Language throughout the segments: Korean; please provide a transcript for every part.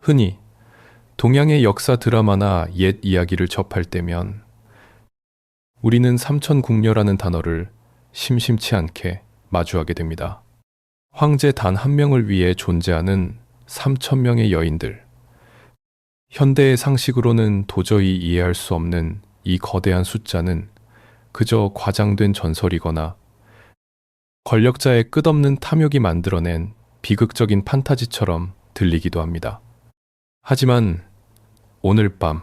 흔히 동양의 역사 드라마나 옛 이야기를 접할 때면 우리는 삼천궁녀라는 단어를 심심치 않게 마주하게 됩니다. 황제 단 한 명을 위해 존재하는 3,000명의 여인들. 현대의 상식으로는 도저히 이해할 수 없는 이 거대한 숫자는 그저 과장된 전설이거나 권력자의 끝없는 탐욕이 만들어낸 비극적인 판타지처럼 들리기도 합니다. 하지만 오늘 밤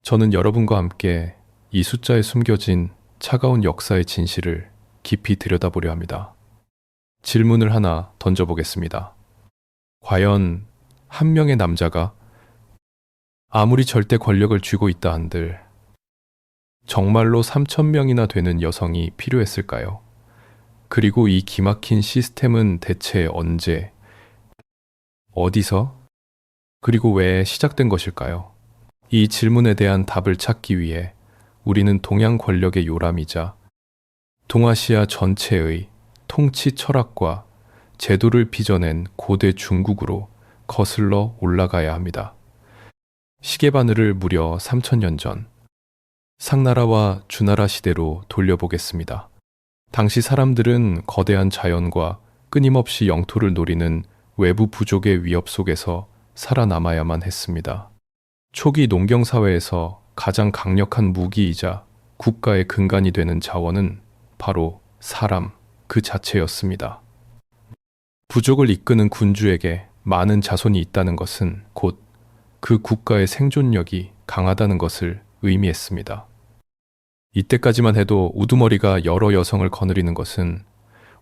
저는 여러분과 함께 이 숫자에 숨겨진 차가운 역사의 진실을 깊이 들여다보려 합니다. 질문을 하나 던져보겠습니다. 과연 한 명의 남자가 아무리 절대 권력을 쥐고 있다 한들 정말로 3,000명이나 되는 여성이 필요했을까요? 그리고 이 기막힌 시스템은 대체 언제, 어디서, 그리고 왜 시작된 것일까요? 이 질문에 대한 답을 찾기 위해 우리는 동양 권력의 요람이자 동아시아 전체의 통치 철학과 제도를 빚어낸 고대 중국으로 거슬러 올라가야 합니다. 시계바늘을 무려 3,000년 전 상나라와 주나라 시대로 돌려보겠습니다. 당시 사람들은 거대한 자연과 끊임없이 영토를 노리는 외부 부족의 위협 속에서 살아남아야만 했습니다. 초기 농경사회에서 가장 강력한 무기이자 국가의 근간이 되는 자원은 바로 사람 그 자체였습니다. 부족을 이끄는 군주에게 많은 자손이 있다는 것은 곧 그 국가의 생존력이 강하다는 것을 의미했습니다. 이때까지만 해도 우두머리가 여러 여성을 거느리는 것은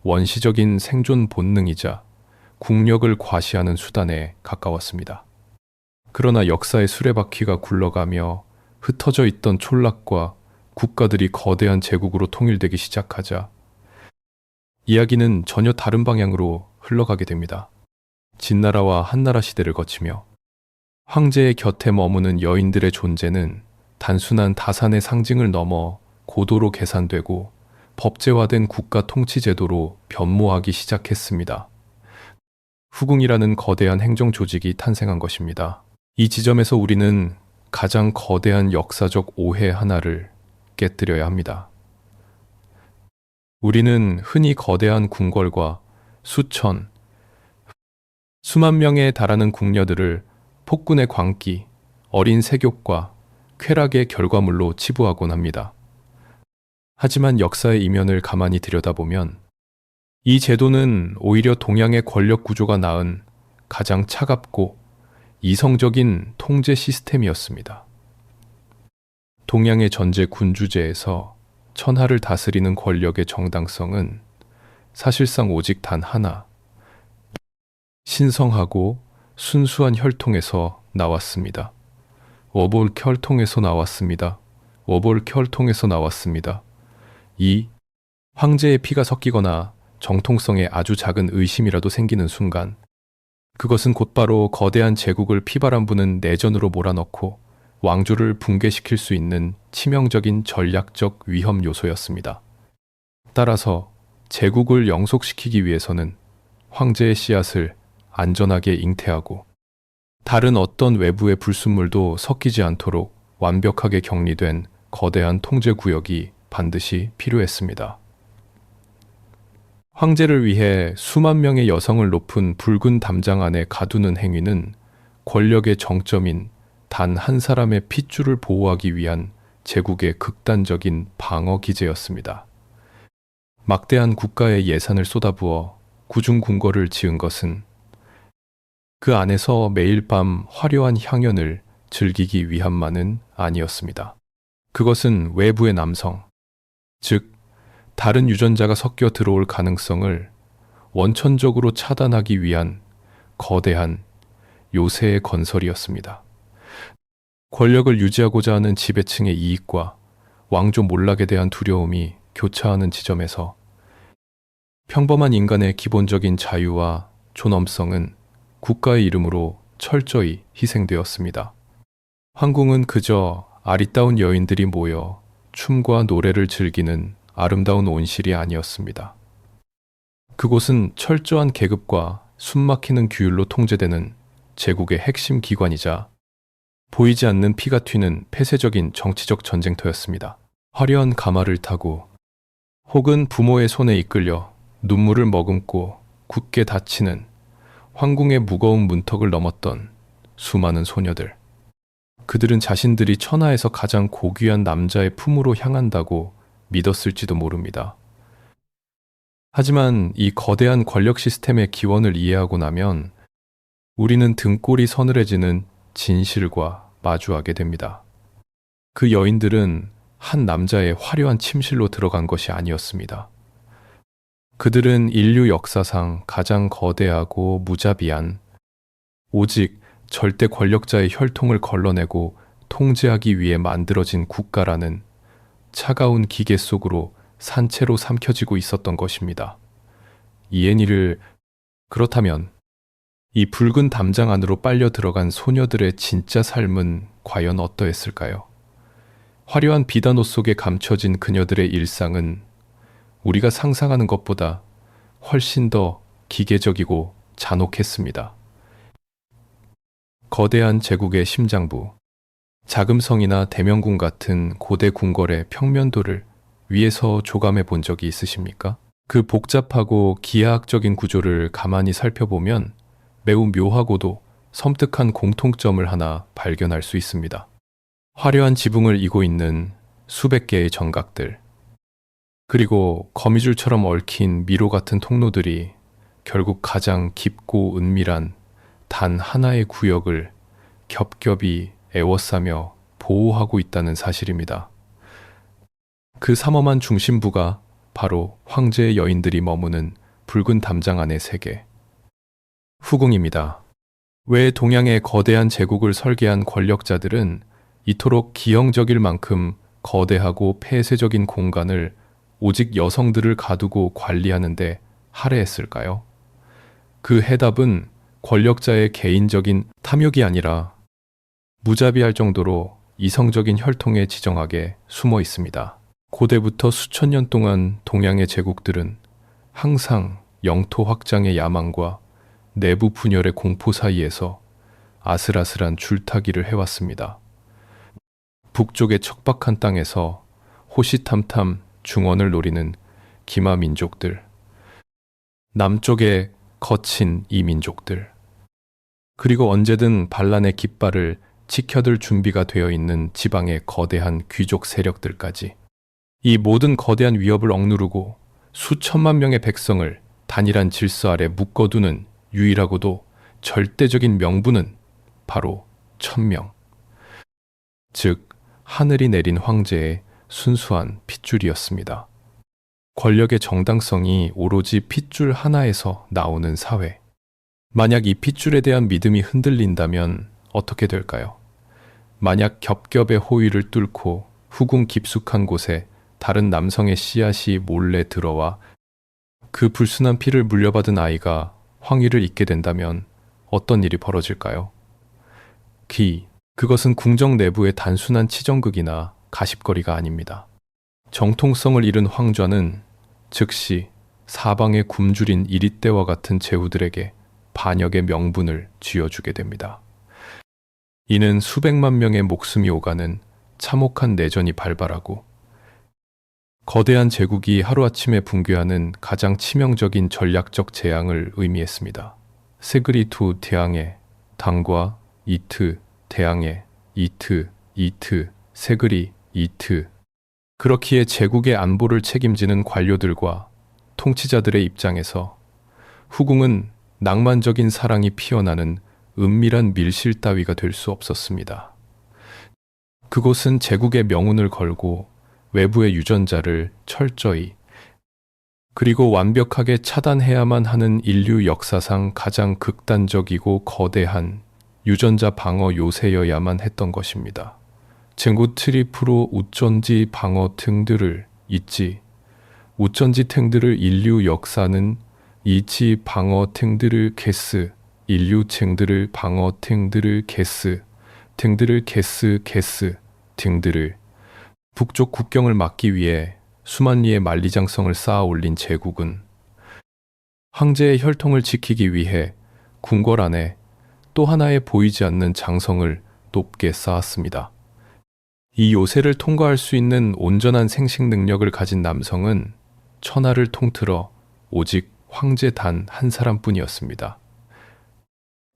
원시적인 생존 본능이자 국력을 과시하는 수단에 가까웠습니다. 그러나 역사의 수레바퀴가 굴러가며 흩어져 있던 촌락과 국가들이 거대한 제국으로 통일되기 시작하자 이야기는 전혀 다른 방향으로 흘러가게 됩니다. 진나라와 한나라 시대를 거치며 황제의 곁에 머무는 여인들의 존재는 단순한 다산의 상징을 넘어 고도로 계산되고 법제화된 국가 통치 제도로 변모하기 시작했습니다. 후궁이라는 거대한 행정 조직이 탄생한 것입니다. 이 지점에서 우리는 가장 거대한 역사적 오해 하나를 깨뜨려야 합니다. 우리는 흔히 거대한 궁궐과 수천, 수만 명에 달하는 궁녀들을 폭군의 광기, 어린 세욕과 쾌락의 결과물로 치부하곤 합니다. 하지만 역사의 이면을 가만히 들여다보면 이 제도는 오히려 동양의 권력 구조가 낳은 가장 차갑고 이성적인 통제 시스템이었습니다. 동양의 전제 군주제에서 천하를 다스리는 권력의 정당성은 사실상 오직 단 하나, 신성하고 순수한 혈통에서 나왔습니다. 워볼 혈통에서 나왔습니다. 워볼 혈통에서 나왔습니다. 이 황제의 피가 섞이거나 정통성에 아주 작은 의심이라도 생기는 순간 그것은 곧바로 거대한 제국을 피바람 부는 내전으로 몰아넣고 왕조를 붕괴시킬 수 있는 치명적인 전략적 위험 요소였습니다. 따라서 제국을 영속시키기 위해서는 황제의 씨앗을 안전하게 잉태하고 다른 어떤 외부의 불순물도 섞이지 않도록 완벽하게 격리된 거대한 통제 구역이 반드시 필요했습니다. 황제를 위해 수만 명의 여성을 높은 붉은 담장 안에 가두는 행위는 권력의 정점인 단 한 사람의 핏줄을 보호하기 위한 제국의 극단적인 방어 기제였습니다. 막대한 국가의 예산을 쏟아부어 구중궁궐을 지은 것은 그 안에서 매일 밤 화려한 향연을 즐기기 위함만은 아니었습니다. 그것은 외부의 남성, 즉 다른 유전자가 섞여 들어올 가능성을 원천적으로 차단하기 위한 거대한 요새의 건설이었습니다. 권력을 유지하고자 하는 지배층의 이익과 왕조 몰락에 대한 두려움이 교차하는 지점에서 평범한 인간의 기본적인 자유와 존엄성은 국가의 이름으로 철저히 희생되었습니다. 황궁은 그저 아리따운 여인들이 모여 춤과 노래를 즐기는 아름다운 온실이 아니었습니다. 그곳은 철저한 계급과 숨막히는 규율로 통제되는 제국의 핵심 기관이자 보이지 않는 피가 튀는 폐쇄적인 정치적 전쟁터였습니다. 화려한 가마를 타고 혹은 부모의 손에 이끌려 눈물을 머금고 굳게 닫히는 황궁의 무거운 문턱을 넘었던 수많은 소녀들. 그들은 자신들이 천하에서 가장 고귀한 남자의 품으로 향한다고 믿었을지도 모릅니다. 하지만 이 거대한 권력 시스템의 기원을 이해하고 나면 우리는 등골이 서늘해지는 진실과 마주하게 됩니다. 그 여인들은 한 남자의 화려한 침실로 들어간 것이 아니었습니다. 그들은 인류 역사상 가장 거대하고 무자비한, 오직 절대 권력자의 혈통을 걸러내고 통제하기 위해 만들어진 국가라는 차가운 기계 속으로 산채로 삼켜지고 있었던 것입니다. 이애니를 그렇다면 이 붉은 담장 안으로 빨려 들어간 소녀들의 진짜 삶은 과연 어떠했을까요? 화려한 비단 옷 속에 감춰진 그녀들의 일상은 우리가 상상하는 것보다 훨씬 더 기계적이고 잔혹했습니다. 거대한 제국의 심장부, 자금성이나 대명궁 같은 고대 궁궐의 평면도를 위에서 조감해 본 적이 있으십니까? 그 복잡하고 기하학적인 구조를 가만히 살펴보면 매우 묘하고도 섬뜩한 공통점을 하나 발견할 수 있습니다. 화려한 지붕을 이고 있는 수백 개의 정각들, 그리고 거미줄처럼 얽힌 미로 같은 통로들이 결국 가장 깊고 은밀한 단 하나의 구역을 겹겹이 에워싸며 보호하고 있다는 사실입니다. 그 삼엄한 중심부가 바로 황제의 여인들이 머무는 붉은 담장 안의 세계, 후궁입니다. 왜 동양의 거대한 제국을 설계한 권력자들은 이토록 기형적일 만큼 거대하고 폐쇄적인 공간을 오직 여성들을 가두고 관리하는데 할애했을까요? 그 해답은 권력자의 개인적인 탐욕이 아니라 무자비할 정도로 이성적인 혈통에 지정하게 숨어 있습니다. 고대부터 수천 년 동안 동양의 제국들은 항상 영토 확장의 야망과 내부 분열의 공포 사이에서 아슬아슬한 줄타기를 해왔습니다. 북쪽의 척박한 땅에서 호시탐탐 중원을 노리는 기마 민족들, 남쪽의 거친 이민족들, 그리고 언제든 반란의 깃발을 치켜들 준비가 되어 있는 지방의 거대한 귀족 세력들까지, 이 모든 거대한 위협을 억누르고 수천만 명의 백성을 단일한 질서 아래 묶어두는 유일하고도 절대적인 명분은 바로 천명, 즉 하늘이 내린 황제의 순수한 핏줄이었습니다. 권력의 정당성이 오로지 핏줄 하나에서 나오는 사회. 만약 이 핏줄에 대한 믿음이 흔들린다면 어떻게 될까요? 만약 겹겹의 호위를 뚫고 후궁 깊숙한 곳에 다른 남성의 씨앗이 몰래 들어와 그 불순한 피를 물려받은 아이가 황위를 잇게 된다면 어떤 일이 벌어질까요? 그것은 궁정 내부의 단순한 치정극이나 가십거리가 아닙니다. 정통성을 잃은 황좌는 즉시 사방의 굶주린 이릿대와 같은 제후들에게 반역의 명분을 쥐어주게 됩니다. 이는 수백만 명의 목숨이 오가는 참혹한 내전이 발발하고 거대한 제국이 하루아침에 붕괴하는 가장 치명적인 전략적 재앙을 의미했습니다. 세그리투 대항해, 당과 이트 대항해, 이트 세그리 이트. 그렇기에 제국의 안보를 책임지는 관료들과 통치자들의 입장에서 후궁은 낭만적인 사랑이 피어나는 은밀한 밀실 따위가 될 수 없었습니다. 그곳은 제국의 명운을 걸고 외부의 유전자를 철저히 그리고 완벽하게 차단해야만 하는 인류 역사상 가장 극단적이고 거대한 유전자 방어 요새여야만 했던 것입니다. 쟁구 트리프로 우쩐지 방어 등들을 잊지, 우쩐지 탱들을 인류 역사는 이치 방어 탱들을 게스, 인류 탱들을 방어 탱들을 게스, 탱들을 게스 등들을 북쪽 국경을 막기 위해 수만 리의 만리장성을 쌓아 올린 제국은 황제의 혈통을 지키기 위해 궁궐 안에 또 하나의 보이지 않는 장성을 높게 쌓았습니다. 이 요새를 통과할 수 있는 온전한 생식 능력을 가진 남성은 천하를 통틀어 오직 황제 단 한 사람뿐이었습니다.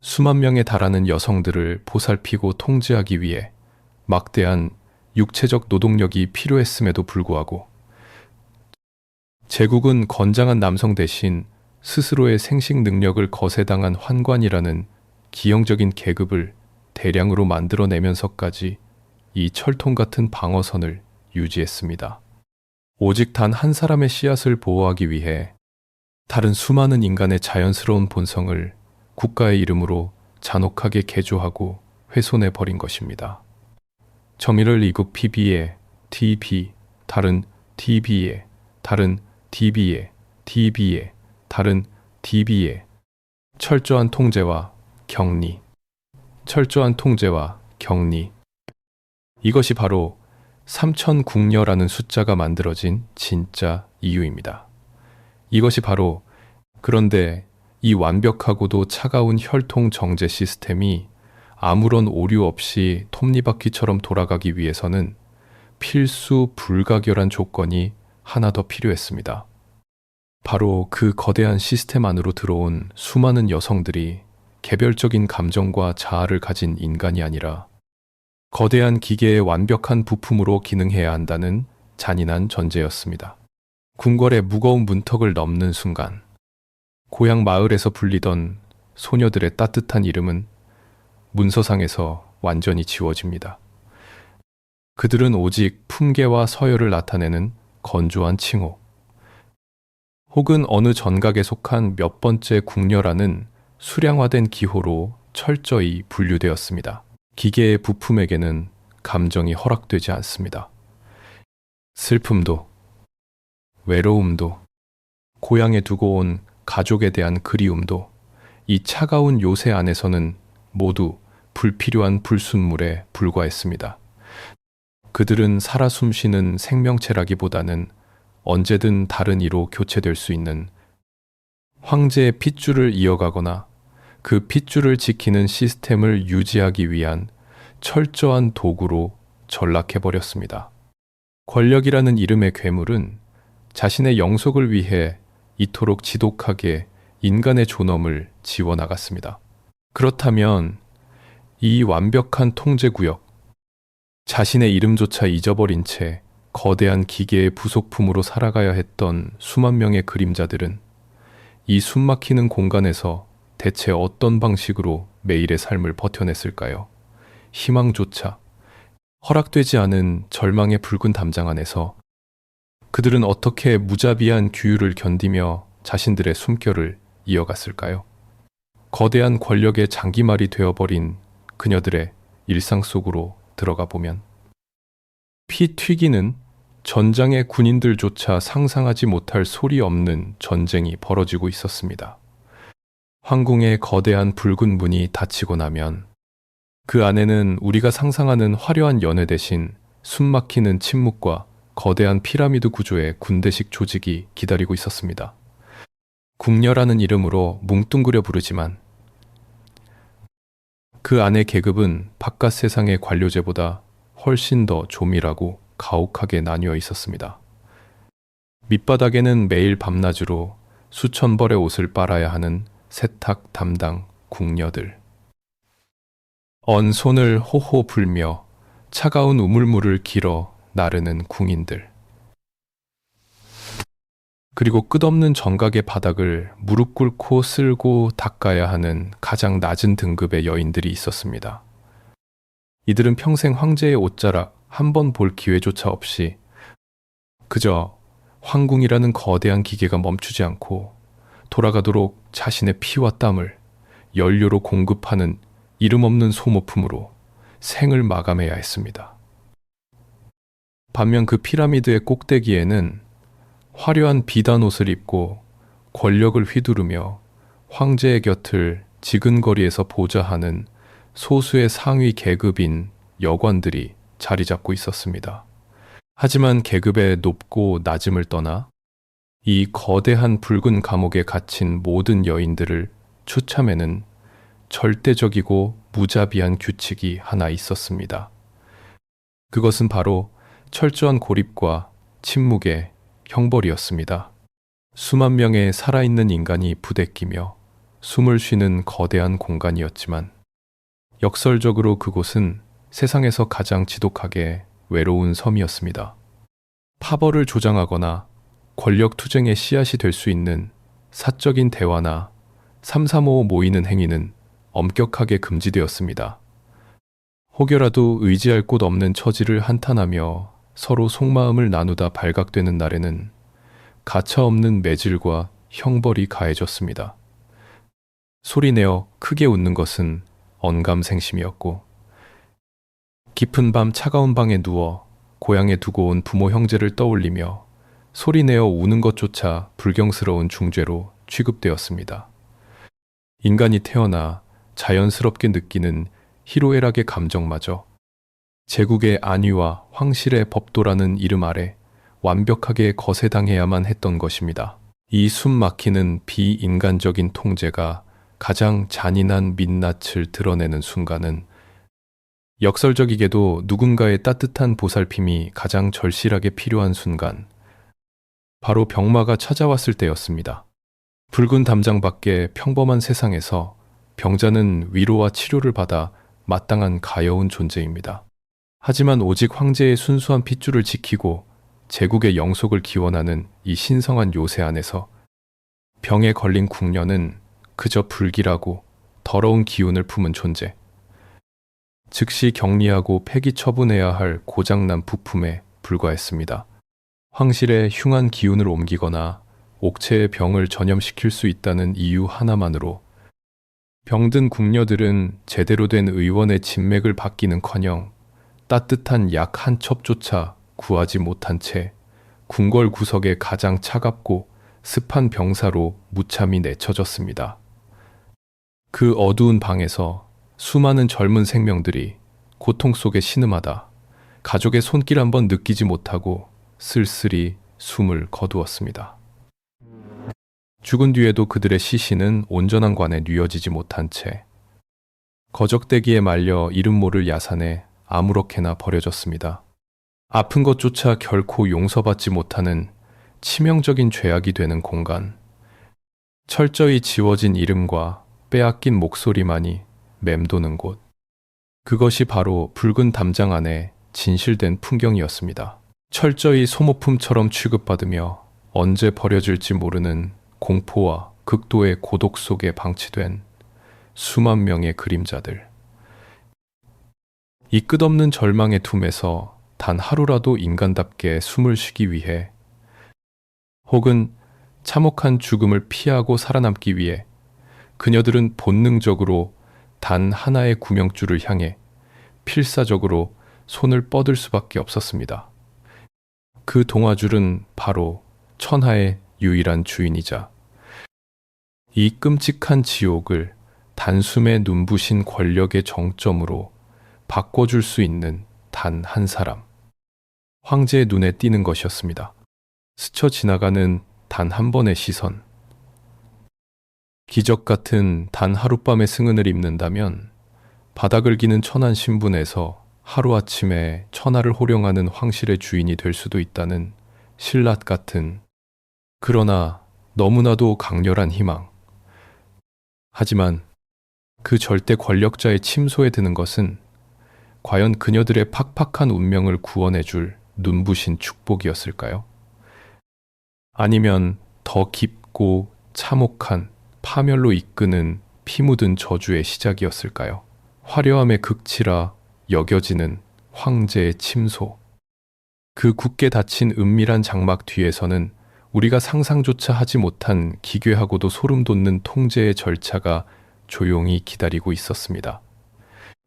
수만 명에 달하는 여성들을 보살피고 통제하기 위해 막대한 육체적 노동력이 필요했음에도 불구하고 제국은 건장한 남성 대신 스스로의 생식 능력을 거세당한 환관이라는 기형적인 계급을 대량으로 만들어내면서까지 이 철통 같은 방어선을 유지했습니다. 오직 단 한 사람의 씨앗을 보호하기 위해 다른 수많은 인간의 자연스러운 본성을 국가의 이름으로 잔혹하게 개조하고 훼손해 버린 것입니다. 정의를 이국 PB에 TB, 다른 DB에, 다른 DB에, DB에, 다른 DB에, 철저한 통제와 격리, 철저한 통제와 격리. 이것이 바로 3000궁녀라는 숫자가 만들어진 진짜 이유입니다. 이것이 바로 그런데 이 완벽하고도 차가운 혈통 정제 시스템이 아무런 오류 없이 톱니바퀴처럼 돌아가기 위해서는 필수 불가결한 조건이 하나 더 필요했습니다. 바로 그 거대한 시스템 안으로 들어온 수많은 여성들이 개별적인 감정과 자아를 가진 인간이 아니라 거대한 기계의 완벽한 부품으로 기능해야 한다는 잔인한 전제였습니다. 궁궐의 무거운 문턱을 넘는 순간 고향 마을에서 불리던 소녀들의 따뜻한 이름은 문서상에서 완전히 지워집니다. 그들은 오직 품계와 서열을 나타내는 건조한 칭호, 혹은 어느 전각에 속한 몇 번째 궁녀라는 수량화된 기호로 철저히 분류되었습니다. 기계의 부품에게는 감정이 허락되지 않습니다. 슬픔도, 외로움도, 고향에 두고 온 가족에 대한 그리움도 이 차가운 요새 안에서는 모두 불필요한 불순물에 불과했습니다. 그들은 살아 숨쉬는 생명체라기보다는 언제든 다른 이로 교체될 수 있는 황제의 핏줄을 이어가거나 그 핏줄을 지키는 시스템을 유지하기 위한 철저한 도구로 전락해버렸습니다. 권력이라는 이름의 괴물은 자신의 영속을 위해 이토록 지독하게 인간의 존엄을 지워나갔습니다. 그렇다면 이 완벽한 통제구역, 자신의 이름조차 잊어버린 채 거대한 기계의 부속품으로 살아가야 했던 수만 명의 그림자들은 이 숨막히는 공간에서 대체 어떤 방식으로 매일의 삶을 버텨냈을까요? 희망조차 허락되지 않은 절망의 붉은 담장 안에서 그들은 어떻게 무자비한 규율을 견디며 자신들의 숨결을 이어갔을까요? 거대한 권력의 장기말이 되어버린 그녀들의 일상 속으로 들어가 보면 피 튀기는 전장의 군인들조차 상상하지 못할 소리 없는 전쟁이 벌어지고 있었습니다. 황궁의 거대한 붉은 문이 닫히고 나면 그 안에는 우리가 상상하는 화려한 연회 대신 숨막히는 침묵과 거대한 피라미드 구조의 군대식 조직이 기다리고 있었습니다. 궁녀라는 이름으로 뭉뚱그려 부르지만 그 안의 계급은 바깥 세상의 관료제보다 훨씬 더 조밀하고 가혹하게 나뉘어 있었습니다. 밑바닥에는 매일 밤낮으로 수천 벌의 옷을 빨아야 하는 세탁 담당 궁녀들. 언 손을 호호 불며 차가운 우물물을 길어 나르는 궁인들. 그리고 끝없는 정각의 바닥을 무릎 꿇고 쓸고 닦아야 하는 가장 낮은 등급의 여인들이 있었습니다. 이들은 평생 황제의 옷자락 한 번 볼 기회조차 없이 그저 황궁이라는 거대한 기계가 멈추지 않고 돌아가도록 자신의 피와 땀을 연료로 공급하는 이름 없는 소모품으로 생을 마감해야 했습니다. 반면 그 피라미드의 꼭대기에는 화려한 비단 옷을 입고 권력을 휘두르며 황제의 곁을 지근거리에서 보좌하는 소수의 상위 계급인 여관들이 자리 잡고 있었습니다. 하지만 계급의 높고 낮음을 떠나 이 거대한 붉은 감옥에 갇힌 모든 여인들을 추참에는 절대적이고 무자비한 규칙이 하나 있었습니다. 그것은 바로 철저한 고립과 침묵의 형벌이었습니다. 수만 명의 살아있는 인간이 부대끼며 숨을 쉬는 거대한 공간이었지만 역설적으로 그곳은 세상에서 가장 지독하게 외로운 섬이었습니다. 파벌을 조장하거나 권력 투쟁의 씨앗이 될 수 있는 사적인 대화나 335 모이는 행위는 엄격하게 금지되었습니다. 혹여라도 의지할 곳 없는 처지를 한탄하며 서로 속마음을 나누다 발각되는 날에는 가차없는 매질과 형벌이 가해졌습니다. 소리내어 크게 웃는 것은 언감생심이었고, 깊은 밤 차가운 방에 누워 고향에 두고 온 부모 형제를 떠올리며 소리내어 우는 것조차 불경스러운 중죄로 취급되었습니다. 인간이 태어나 자연스럽게 느끼는 희로애락의 감정마저 제국의 안위와 황실의 법도라는 이름 아래 완벽하게 거세당해야만 했던 것입니다. 이 숨 막히는 비인간적인 통제가 가장 잔인한 민낯을 드러내는 순간은 역설적이게도 누군가의 따뜻한 보살핌이 가장 절실하게 필요한 순간, 바로 병마가 찾아왔을 때였습니다. 붉은 담장 밖의 평범한 세상에서 병자는 위로와 치료를 받아 마땅한 가여운 존재입니다. 하지만 오직 황제의 순수한 핏줄을 지키고 제국의 영속을 기원하는 이 신성한 요새 안에서 병에 걸린 궁녀는 그저 불길하고 더러운 기운을 품은 존재, 즉시 격리하고 폐기 처분해야 할 고장난 부품에 불과했습니다. 황실의 흉한 기운을 옮기거나 옥체의 병을 전염시킬 수 있다는 이유 하나만으로 병든 궁녀들은 제대로 된 의원의 진맥을 받기는커녕 따뜻한 약 한 첩조차 구하지 못한 채 궁궐 구석의 가장 차갑고 습한 병사로 무참히 내쳐졌습니다. 그 어두운 방에서 수많은 젊은 생명들이 고통 속에 신음하다 가족의 손길 한번 느끼지 못하고 쓸쓸히 숨을 거두었습니다. 죽은 뒤에도 그들의 시신은 온전한 관에 뉘어지지 못한 채 거적대기에 말려 이름 모를 야산에 아무렇게나 버려졌습니다. 아픈 것조차 결코 용서받지 못하는 치명적인 죄악이 되는 공간, 철저히 지워진 이름과 빼앗긴 목소리만이 맴도는 곳, 그것이 바로 붉은 담장 안에 진실된 풍경이었습니다. 철저히 소모품처럼 취급받으며 언제 버려질지 모르는 공포와 극도의 고독 속에 방치된 수만 명의 그림자들. 이 끝없는 절망의 둠에서 단 하루라도 인간답게 숨을 쉬기 위해, 혹은 참혹한 죽음을 피하고 살아남기 위해 그녀들은 본능적으로 단 하나의 구명줄을 향해 필사적으로 손을 뻗을 수밖에 없었습니다. 그 동아줄은 바로 천하의 유일한 주인이자 이 끔찍한 지옥을 단숨에 눈부신 권력의 정점으로 바꿔줄 수 있는 단 한 사람, 황제의 눈에 띄는 것이었습니다. 스쳐 지나가는 단 한 번의 시선, 기적 같은 단 하룻밤의 승은을 입는다면 바닥을 기는 천한 신분에서 하루아침에 천하를 호령하는 황실의 주인이 될 수도 있다는 신랏 같은, 그러나 너무나도 강렬한 희망. 하지만 그 절대 권력자의 침소에 드는 것은 과연 그녀들의 팍팍한 운명을 구원해줄 눈부신 축복이었을까요? 아니면 더 깊고 참혹한 파멸로 이끄는 피 묻은 저주의 시작이었을까요? 화려함의 극치라 여겨지는 황제의 침소. 그 굳게 닫힌 은밀한 장막 뒤에서는 우리가 상상조차 하지 못한 기괴하고도 소름 돋는 통제의 절차가 조용히 기다리고 있었습니다.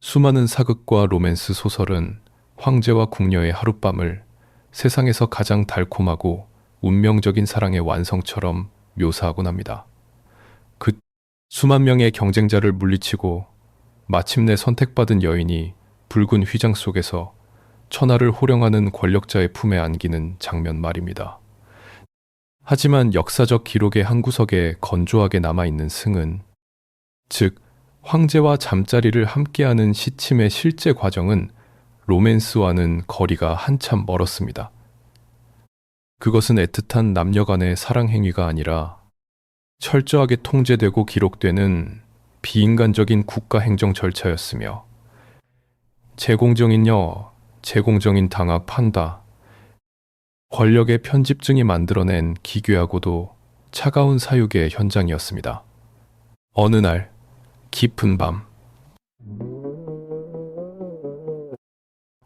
수많은 사극과 로맨스 소설은 황제와 궁녀의 하룻밤을 세상에서 가장 달콤하고 운명적인 사랑의 완성처럼 묘사하곤 합니다. 그 수만 명의 경쟁자를 물리치고 마침내 선택받은 여인이 붉은 휘장 속에서 천하를 호령하는 권력자의 품에 안기는 장면 말입니다. 하지만 역사적 기록의 한 구석에 건조하게 남아있는 승은, 즉 황제와 잠자리를 함께하는 시침의 실제 과정은 로맨스와는 거리가 한참 멀었습니다. 그것은 애틋한 남녀 간의 사랑 행위가 아니라 철저하게 통제되고 기록되는 비인간적인 국가 행정 절차였으며, 제공정인여, 제공정인 당학 판다, 권력의 편집증이 만들어낸 기괴하고도 차가운 사육의 현장이었습니다. 어느 날 깊은 밤,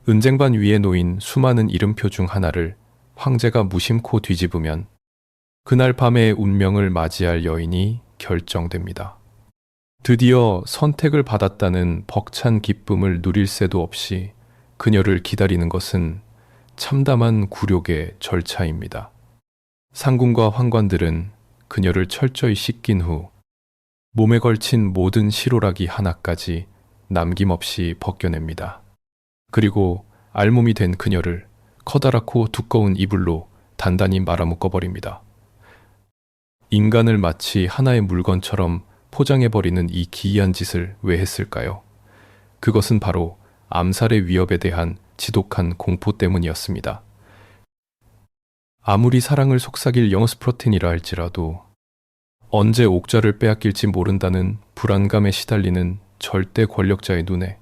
은쟁반 위에 놓인 수많은 이름표 중 하나를 황제가 무심코 뒤집으면 그날 밤의 운명을 맞이할 여인이 결정됩니다. 드디어 선택을 받았다는 벅찬 기쁨을 누릴 새도 없이 그녀를 기다리는 것은 참담한 굴욕의 절차입니다. 상궁과 환관들은 그녀를 철저히 씻긴 후 몸에 걸친 모든 실오라기 하나까지 남김없이 벗겨냅니다. 그리고 알몸이 된 그녀를 커다랗고 두꺼운 이불로 단단히 말아묶어버립니다. 인간을 마치 하나의 물건처럼 포장해버리는 이 기이한 짓을 왜 했을까요? 그것은 바로 암살의 위협에 대한 지독한 공포 때문이었습니다. 아무리 사랑을 속삭일 영스프로틴이라 할지라도 언제 옥좌를 빼앗길지 모른다는 불안감에 시달리는 절대 권력자의 눈에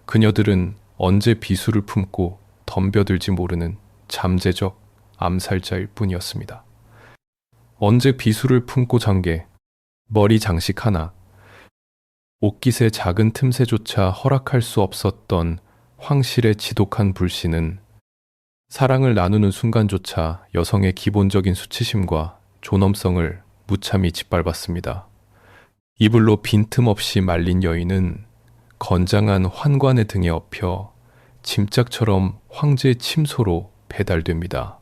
그녀들은 언제 비수를 품고 덤벼들지 모르는 잠재적 암살자일 뿐이었습니다. 언제 비수를 품고 잠개 머리 장식 하나, 옷깃의 작은 틈새조차 허락할 수 없었던 황실의 지독한 불신은 사랑을 나누는 순간조차 여성의 기본적인 수치심과 존엄성을 무참히 짓밟았습니다. 이불로 빈틈없이 말린 여인은 건장한 환관의 등에 업혀 짐짝처럼 황제의 침소로 배달됩니다.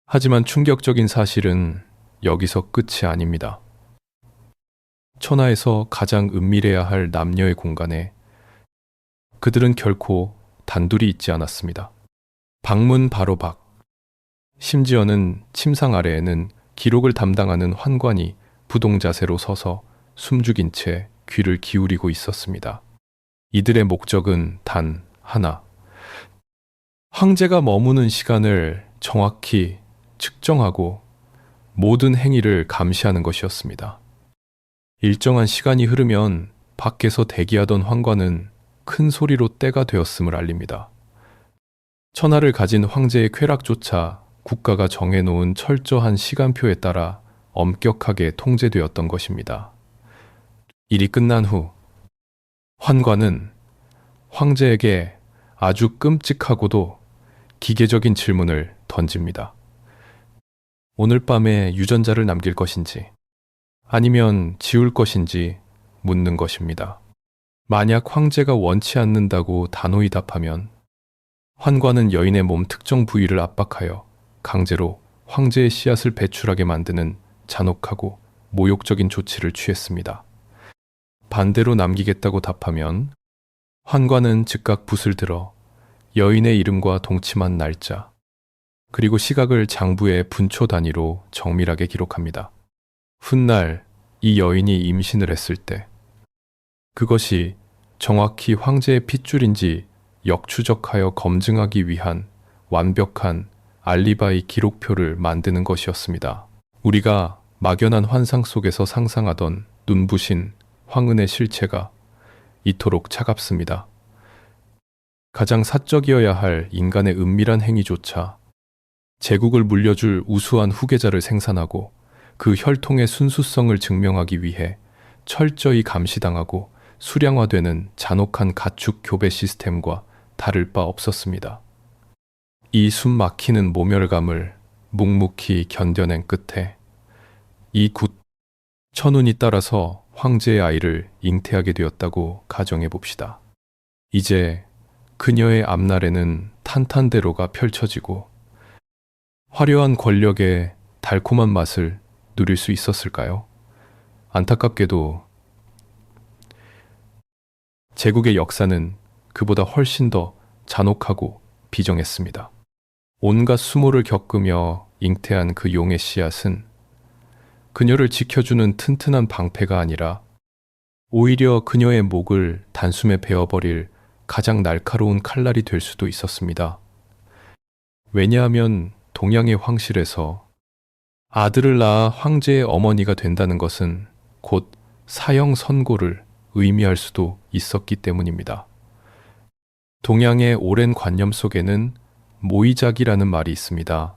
하지만 충격적인 사실은 여기서 끝이 아닙니다. 천하에서 가장 은밀해야 할 남녀의 공간에 그들은 결코 단둘이 있지 않았습니다. 방문 바로 밖, 심지어는 침상 아래에는 기록을 담당하는 환관이 부동자세로 서서 숨죽인 채 귀를 기울이고 있었습니다. 이들의 목적은 단 하나, 황제가 머무는 시간을 정확히 측정하고 모든 행위를 감시하는 것이었습니다. 일정한 시간이 흐르면 밖에서 대기하던 환관은 큰 소리로 때가 되었음을 알립니다. 천하를 가진 황제의 쾌락조차 국가가 정해놓은 철저한 시간표에 따라 엄격하게 통제되었던 것입니다. 일이 끝난 후 환관은 황제에게 아주 끔찍하고도 기계적인 질문을 던집니다. 오늘 밤에 유전자를 남길 것인지 아니면 지울 것인지 묻는 것입니다. 만약 황제가 원치 않는다고 단호히 답하면 환관은 여인의 몸 특정 부위를 압박하여 강제로 황제의 씨앗을 배출하게 만드는 잔혹하고 모욕적인 조치를 취했습니다. 반대로 남기겠다고 답하면 환관은 즉각 붓을 들어 여인의 이름과 동침한 날짜, 그리고 시각을 장부의 분초 단위로 정밀하게 기록합니다. 훗날 이 여인이 임신을 했을 때 그것이 정확히 황제의 핏줄인지 역추적하여 검증하기 위한 완벽한 알리바이 기록표를 만드는 것이었습니다. 우리가 막연한 환상 속에서 상상하던 눈부신 황은의 실체가 이토록 차갑습니다. 가장 사적이어야 할 인간의 은밀한 행위조차 제국을 물려줄 우수한 후계자를 생산하고 그 혈통의 순수성을 증명하기 위해 철저히 감시당하고 수량화되는 잔혹한 가축 교배 시스템과 다를 바 없었습니다. 이 숨 막히는 모멸감을 묵묵히 견뎌낸 끝에 이 천운이 따라서 황제의 아이를 잉태하게 되었다고 가정해 봅시다. 이제 그녀의 앞날에는 탄탄대로가 펼쳐지고 화려한 권력의 달콤한 맛을 누릴 수 있었을까요? 안타깝게도 제국의 역사는 그보다 훨씬 더 잔혹하고 비정했습니다. 온갖 수모를 겪으며 잉태한 그 용의 씨앗은 그녀를 지켜주는 튼튼한 방패가 아니라 오히려 그녀의 목을 단숨에 베어버릴 가장 날카로운 칼날이 될 수도 있었습니다. 왜냐하면 동양의 황실에서 아들을 낳아 황제의 어머니가 된다는 것은 곧 사형 선고를 의미할 수도 있었기 때문입니다. 동양의 오랜 관념 속에는 모이작이라는 말이 있습니다.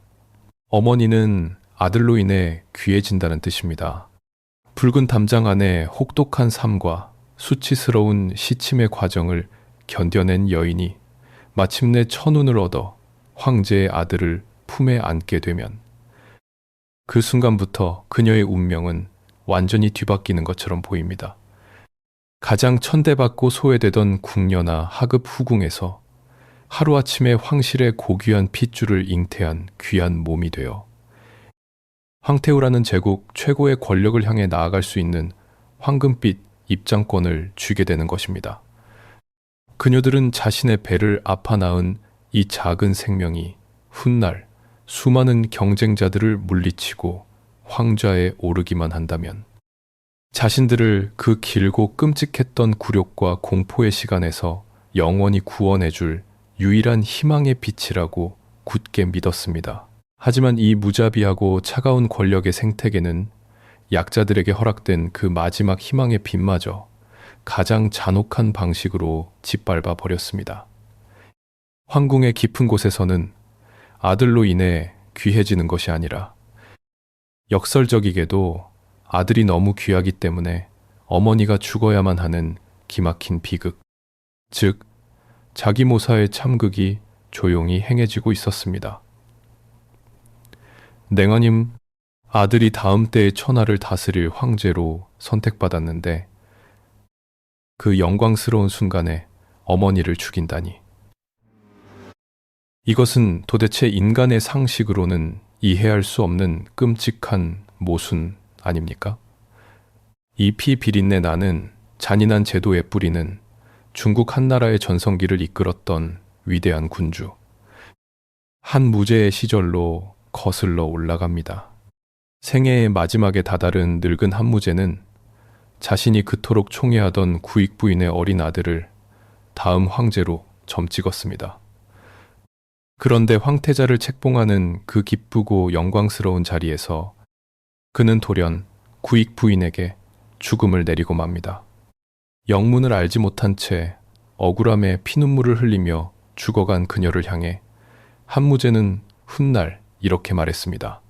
어머니는 아들로 인해 귀해진다는 뜻입니다. 붉은 담장 안에 혹독한 삶과 수치스러운 시침의 과정을 견뎌낸 여인이 마침내 천운을 얻어 황제의 아들을 품에 안게 되면 그 순간부터 그녀의 운명은 완전히 뒤바뀌는 것처럼 보입니다. 가장 천대받고 소외되던 궁녀나 하급 후궁에서 하루아침에 황실의 고귀한 핏줄을 잉태한 귀한 몸이 되어 황태우라는 제국 최고의 권력을 향해 나아갈 수 있는 황금빛 입장권을 쥐게 되는 것입니다. 그녀들은 자신의 배를 아파 낳은 이 작은 생명이 훗날 수많은 경쟁자들을 물리치고 황좌에 오르기만 한다면 자신들을 그 길고 끔찍했던 굴욕과 공포의 시간에서 영원히 구원해줄 유일한 희망의 빛이라고 굳게 믿었습니다. 하지만 이 무자비하고 차가운 권력의 생태계는 약자들에게 허락된 그 마지막 희망의 빛마저 가장 잔혹한 방식으로 짓밟아 버렸습니다. 황궁의 깊은 곳에서는 아들로 인해 귀해지는 것이 아니라 역설적이게도 아들이 너무 귀하기 때문에 어머니가 죽어야만 하는 기막힌 비극, 즉 자기 모사의 참극이 조용히 행해지고 있었습니다. 냉하님, 아들이 다음 때의 천하를 다스릴 황제로 선택받았는데 그 영광스러운 순간에 어머니를 죽인다니. 이것은 도대체 인간의 상식으로는 이해할 수 없는 끔찍한 모순 아닙니까? 이 피 비린내 나는 잔인한 제도의 뿌리는 중국 한나라의 전성기를 이끌었던 위대한 군주 한무제의 시절로 거슬러 올라갑니다. 생애의 마지막에 다다른 늙은 한무제는 자신이 그토록 총애하던 구익 부인의 어린 아들을 다음 황제로 점찍었습니다. 그런데 황태자를 책봉하는 그 기쁘고 영광스러운 자리에서 그는 돌연 구익 부인에게 죽음을 내리고 맙니다. 영문을 알지 못한 채 억울함에 피눈물을 흘리며 죽어간 그녀를 향해 한무제는 훗날 이렇게 말했습니다.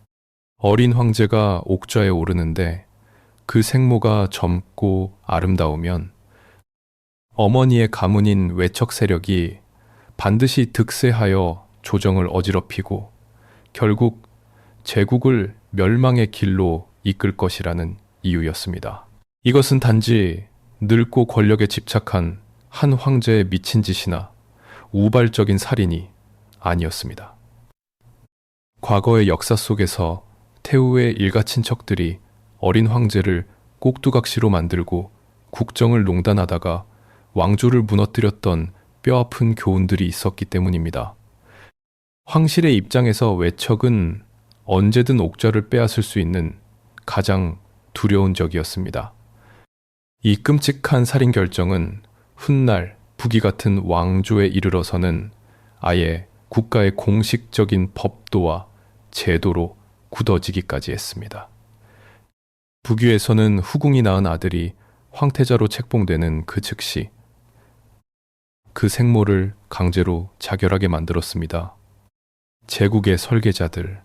어린 황제가 옥좌에 오르는데 그 생모가 젊고 아름다우면 어머니의 가문인 외척 세력이 반드시 득세하여 조정을 어지럽히고 결국 제국을 멸망의 길로 이끌 것이라는 이유였습니다. 이것은 단지 늙고 권력에 집착한 한 황제의 미친 짓이나 우발적인 살인이 아니었습니다. 과거의 역사 속에서 태후의 일가 친척들이 어린 황제를 꼭두각시로 만들고 국정을 농단하다가 왕조를 무너뜨렸던 뼈아픈 교훈들이 있었기 때문입니다. 황실의 입장에서 외척은 언제든 옥좌를 빼앗을 수 있는 가장 두려운 적이었습니다. 이 끔찍한 살인 결정은 훗날 부귀 같은 왕조에 이르러서는 아예 국가의 공식적인 법도와 제도로 굳어지기까지 했습니다. 북위에서는 후궁이 낳은 아들이 황태자로 책봉되는 그 즉시 그 생모를 강제로 자결하게 만들었습니다. 제국의 설계자들,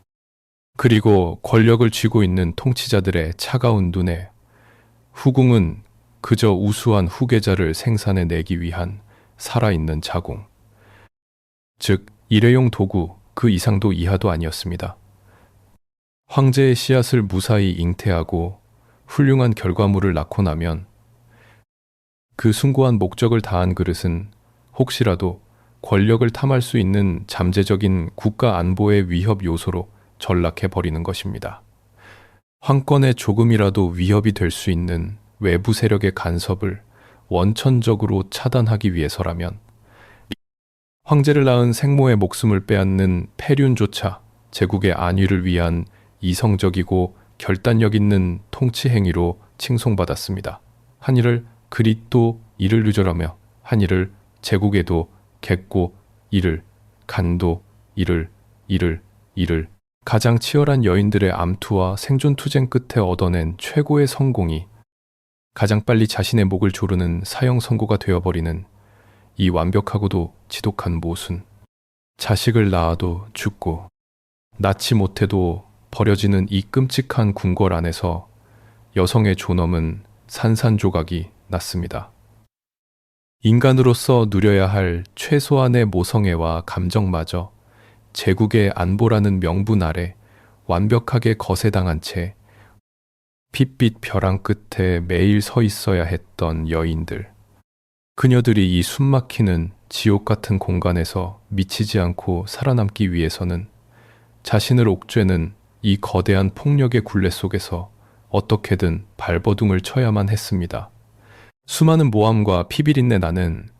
그리고 권력을 쥐고 있는 통치자들의 차가운 눈에 후궁은 그저 우수한 후계자를 생산해 내기 위한 살아있는 자궁, 즉 일회용 도구 그 이상도 이하도 아니었습니다. 황제의 씨앗을 무사히 잉태하고 훌륭한 결과물을 낳고 나면 그 숭고한 목적을 다한 그릇은 혹시라도 권력을 탐할 수 있는 잠재적인 국가 안보의 위협 요소로 전락해 버리는 것입니다. 황권에 조금이라도 위협이 될 수 있는 외부 세력의 간섭을 원천적으로 차단하기 위해서라면 황제를 낳은 생모의 목숨을 빼앗는 폐륜조차 제국의 안위를 위한 이성적이고 결단력 있는 통치 행위로 칭송받았습니다. 한이를 그리 또 이를 누절하며 한 이를 제국에도 객고 이를 간도 이를 가장 치열한 여인들의 암투와 생존 투쟁 끝에 얻어낸 최고의 성공이 가장 빨리 자신의 목을 조르는 사형 선고가 되어버리는 이 완벽하고도 지독한 모순. 자식을 낳아도 죽고 낳지 못해도 버려지는 이 끔찍한 궁궐 안에서 여성의 존엄은 산산조각이 났습니다. 인간으로서 누려야 할 최소한의 모성애와 감정마저 제국의 안보라는 명분 아래 완벽하게 거세당한 채 핏빛 벼랑 끝에 매일 서 있어야 했던 여인들. 그녀들이 이 숨막히는 지옥 같은 공간에서 미치지 않고 살아남기 위해서는 자신을 옥죄는 이 거대한 폭력의 굴레 속에서 어떻게든 발버둥을 쳐야만 했습니다. 수많은 모함과 피비린내 나는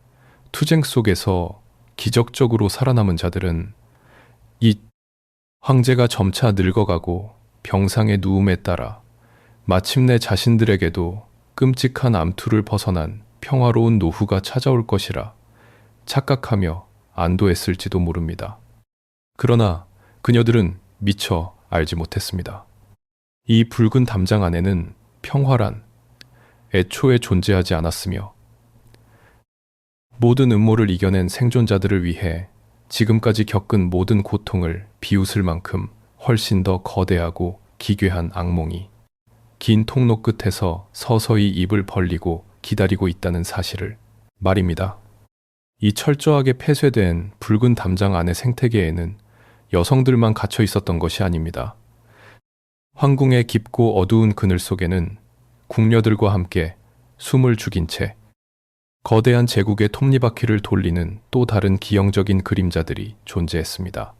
투쟁 속에서 기적적으로 살아남은 자들은 이 황제가 점차 늙어가고 병상의 누움에 따라 마침내 자신들에게도 끔찍한 암투를 벗어난 평화로운 노후가 찾아올 것이라 착각하며 안도했을지도 모릅니다. 그러나 그녀들은 미처 알지 못했습니다. 이 붉은 담장 안에는 평화란 애초에 존재하지 않았으며 모든 음모를 이겨낸 생존자들을 위해 지금까지 겪은 모든 고통을 비웃을 만큼 훨씬 더 거대하고 기괴한 악몽이 긴 통로 끝에서 서서히 입을 벌리고 기다리고 있다는 사실을 말입니다. 이 철저하게 폐쇄된 붉은 담장 안의 생태계에는 여성들만 갇혀 있었던 것이 아닙니다. 황궁의 깊고 어두운 그늘 속에는 궁녀들과 함께 숨을 죽인 채 거대한 제국의 톱니바퀴를 돌리는 또 다른 기형적인 그림자들이 존재했습니다.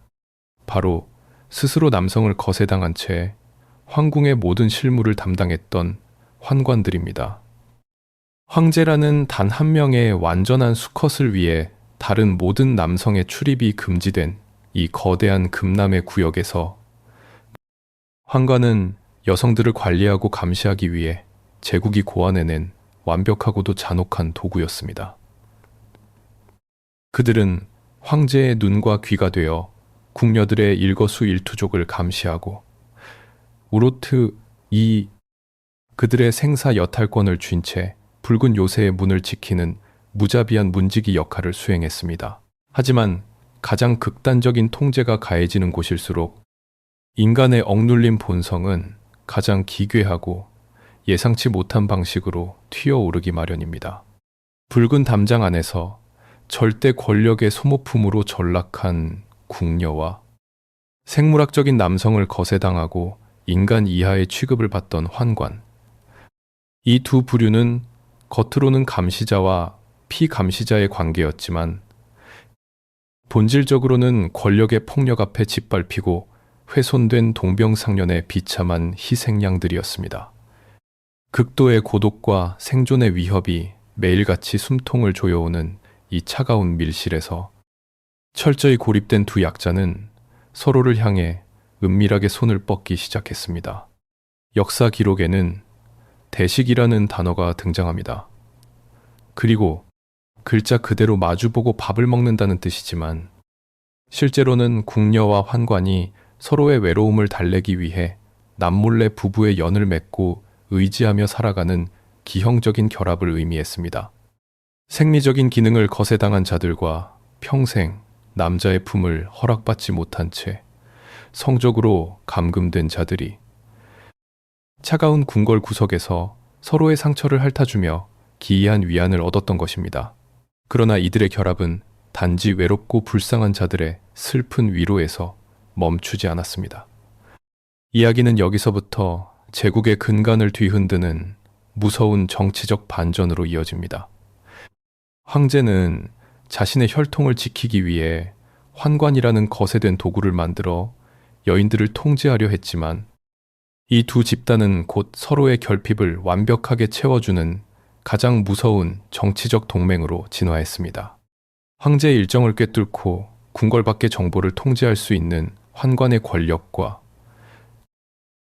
바로 스스로 남성을 거세당한 채 황궁의 모든 실무를 담당했던 환관들입니다. 황제라는 단 한 명의 완전한 수컷을 위해 다른 모든 남성의 출입이 금지된 이 거대한 금남의 구역에서 환관은 여성들을 관리하고 감시하기 위해 제국이 고안해낸 완벽하고도 잔혹한 도구였습니다. 그들은 황제의 눈과 귀가 되어 궁녀들의 일거수일투족을 감시하고 우로트 이 그들의 생사 여탈권을 쥔 채 붉은 요새의 문을 지키는 무자비한 문지기 역할을 수행했습니다. 하지만 가장 극단적인 통제가 가해지는 곳일수록 인간의 억눌린 본성은 가장 기괴하고 예상치 못한 방식으로 튀어오르기 마련입니다. 붉은 담장 안에서 절대 권력의 소모품으로 전락한 궁녀와 생물학적인 남성을 거세당하고 인간 이하의 취급을 받던 환관. 이 두 부류는 겉으로는 감시자와 피감시자의 관계였지만 본질적으로는 권력의 폭력 앞에 짓밟히고 훼손된 동병상련의 비참한 희생양들이었습니다. 극도의 고독과 생존의 위협이 매일같이 숨통을 조여오는 이 차가운 밀실에서 철저히 고립된 두 약자는 서로를 향해 은밀하게 손을 뻗기 시작했습니다. 역사 기록에는 대식이라는 단어가 등장합니다. 그리고 글자 그대로 마주보고 밥을 먹는다는 뜻이지만 실제로는 궁녀와 환관이 서로의 외로움을 달래기 위해 남몰래 부부의 연을 맺고 의지하며 살아가는 기형적인 결합을 의미했습니다. 생리적인 기능을 거세당한 자들과 평생 남자의 품을 허락받지 못한 채 성적으로 감금된 자들이 차가운 궁궐 구석에서 서로의 상처를 핥아주며 기이한 위안을 얻었던 것입니다. 그러나 이들의 결합은 단지 외롭고 불쌍한 자들의 슬픈 위로에서 멈추지 않았습니다. 이야기는 여기서부터 제국의 근간을 뒤흔드는 무서운 정치적 반전으로 이어집니다. 황제는 자신의 혈통을 지키기 위해 환관이라는 거세된 도구를 만들어 여인들을 통제하려 했지만 이 두 집단은 곧 서로의 결핍을 완벽하게 채워주는 가장 무서운 정치적 동맹으로 진화했습니다. 황제의 일정을 꿰뚫고 궁궐 밖의 정보를 통제할 수 있는 환관의 권력과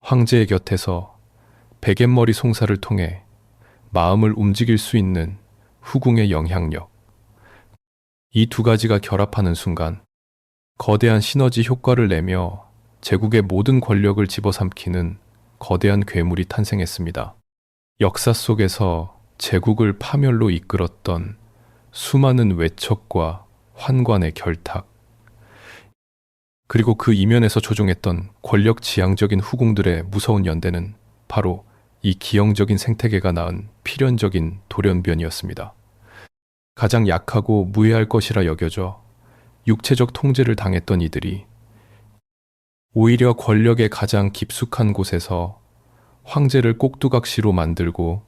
황제의 곁에서 베갯머리 송사를 통해 마음을 움직일 수 있는 후궁의 영향력. 이 두 가지가 결합하는 순간 거대한 시너지 효과를 내며 제국의 모든 권력을 집어삼키는 거대한 괴물이 탄생했습니다. 역사 속에서 제국을 파멸로 이끌었던 수많은 외척과 환관의 결탁, 그리고 그 이면에서 조종했던 권력 지향적인 후궁들의 무서운 연대는 바로 이 기형적인 생태계가 낳은 필연적인 돌연변이었습니다. 가장 약하고 무해할 것이라 여겨져 육체적 통제를 당했던 이들이 오히려 권력의 가장 깊숙한 곳에서 황제를 꼭두각시로 만들고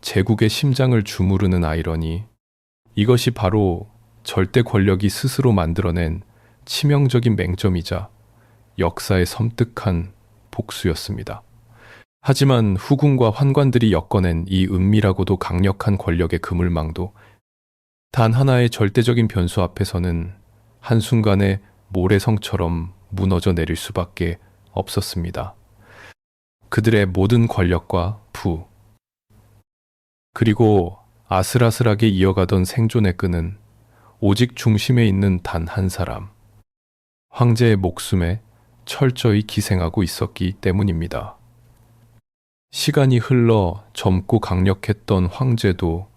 제국의 심장을 주무르는 아이러니, 이것이 바로 절대 권력이 스스로 만들어낸 치명적인 맹점이자 역사의 섬뜩한 복수였습니다. 하지만 후궁과 환관들이 엮어낸 이 은밀하고도 강력한 권력의 그물망도 단 하나의 절대적인 변수 앞에서는 한순간에 모래성처럼 무너져 내릴 수밖에 없었습니다. 그들의 모든 권력과 부, 그리고 아슬아슬하게 이어가던 생존의 끈은 오직 중심에 있는 단 한 사람, 황제의 목숨에 철저히 기생하고 있었기 때문입니다. 시간이 흘러 젊고 강력했던 황제도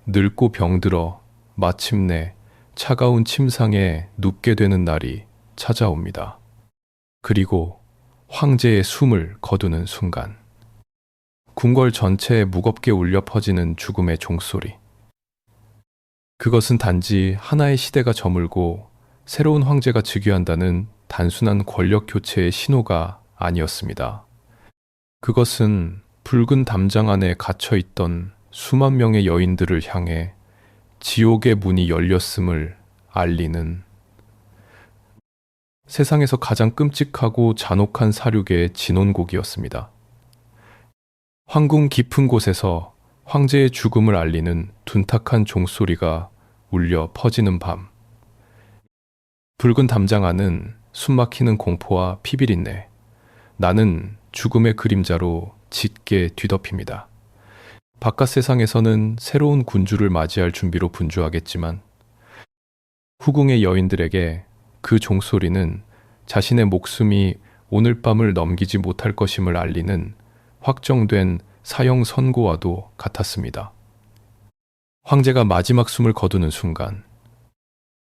늙고 병들어 마침내 차가운 침상에 눕게 되는 날이 찾아옵니다. 그리고 황제의 숨을 거두는 순간, 궁궐 전체에 무겁게 울려 퍼지는 죽음의 종소리. 그것은 단지 하나의 시대가 저물고 새로운 황제가 즉위한다는 단순한 권력 교체의 신호가 아니었습니다. 그것은 붉은 담장 안에 갇혀 있던 수만 명의 여인들을 향해 지옥의 문이 열렸음을 알리는, 세상에서 가장 끔찍하고 잔혹한 사륙의 진혼곡이었습니다. 황궁 깊은 곳에서 황제의 죽음을 알리는 둔탁한 종소리가 울려 퍼지는 밤, 붉은 담장 안은 숨막히는 공포와 피비린내, 나는 죽음의 그림자로 짙게 뒤덮입니다. 바깥 세상에서는 새로운 군주를 맞이할 준비로 분주하겠지만 후궁의 여인들에게 그 종소리는 자신의 목숨이 오늘 밤을 넘기지 못할 것임을 알리는 확정된 사형 선고와도 같았습니다. 황제가 마지막 숨을 거두는 순간,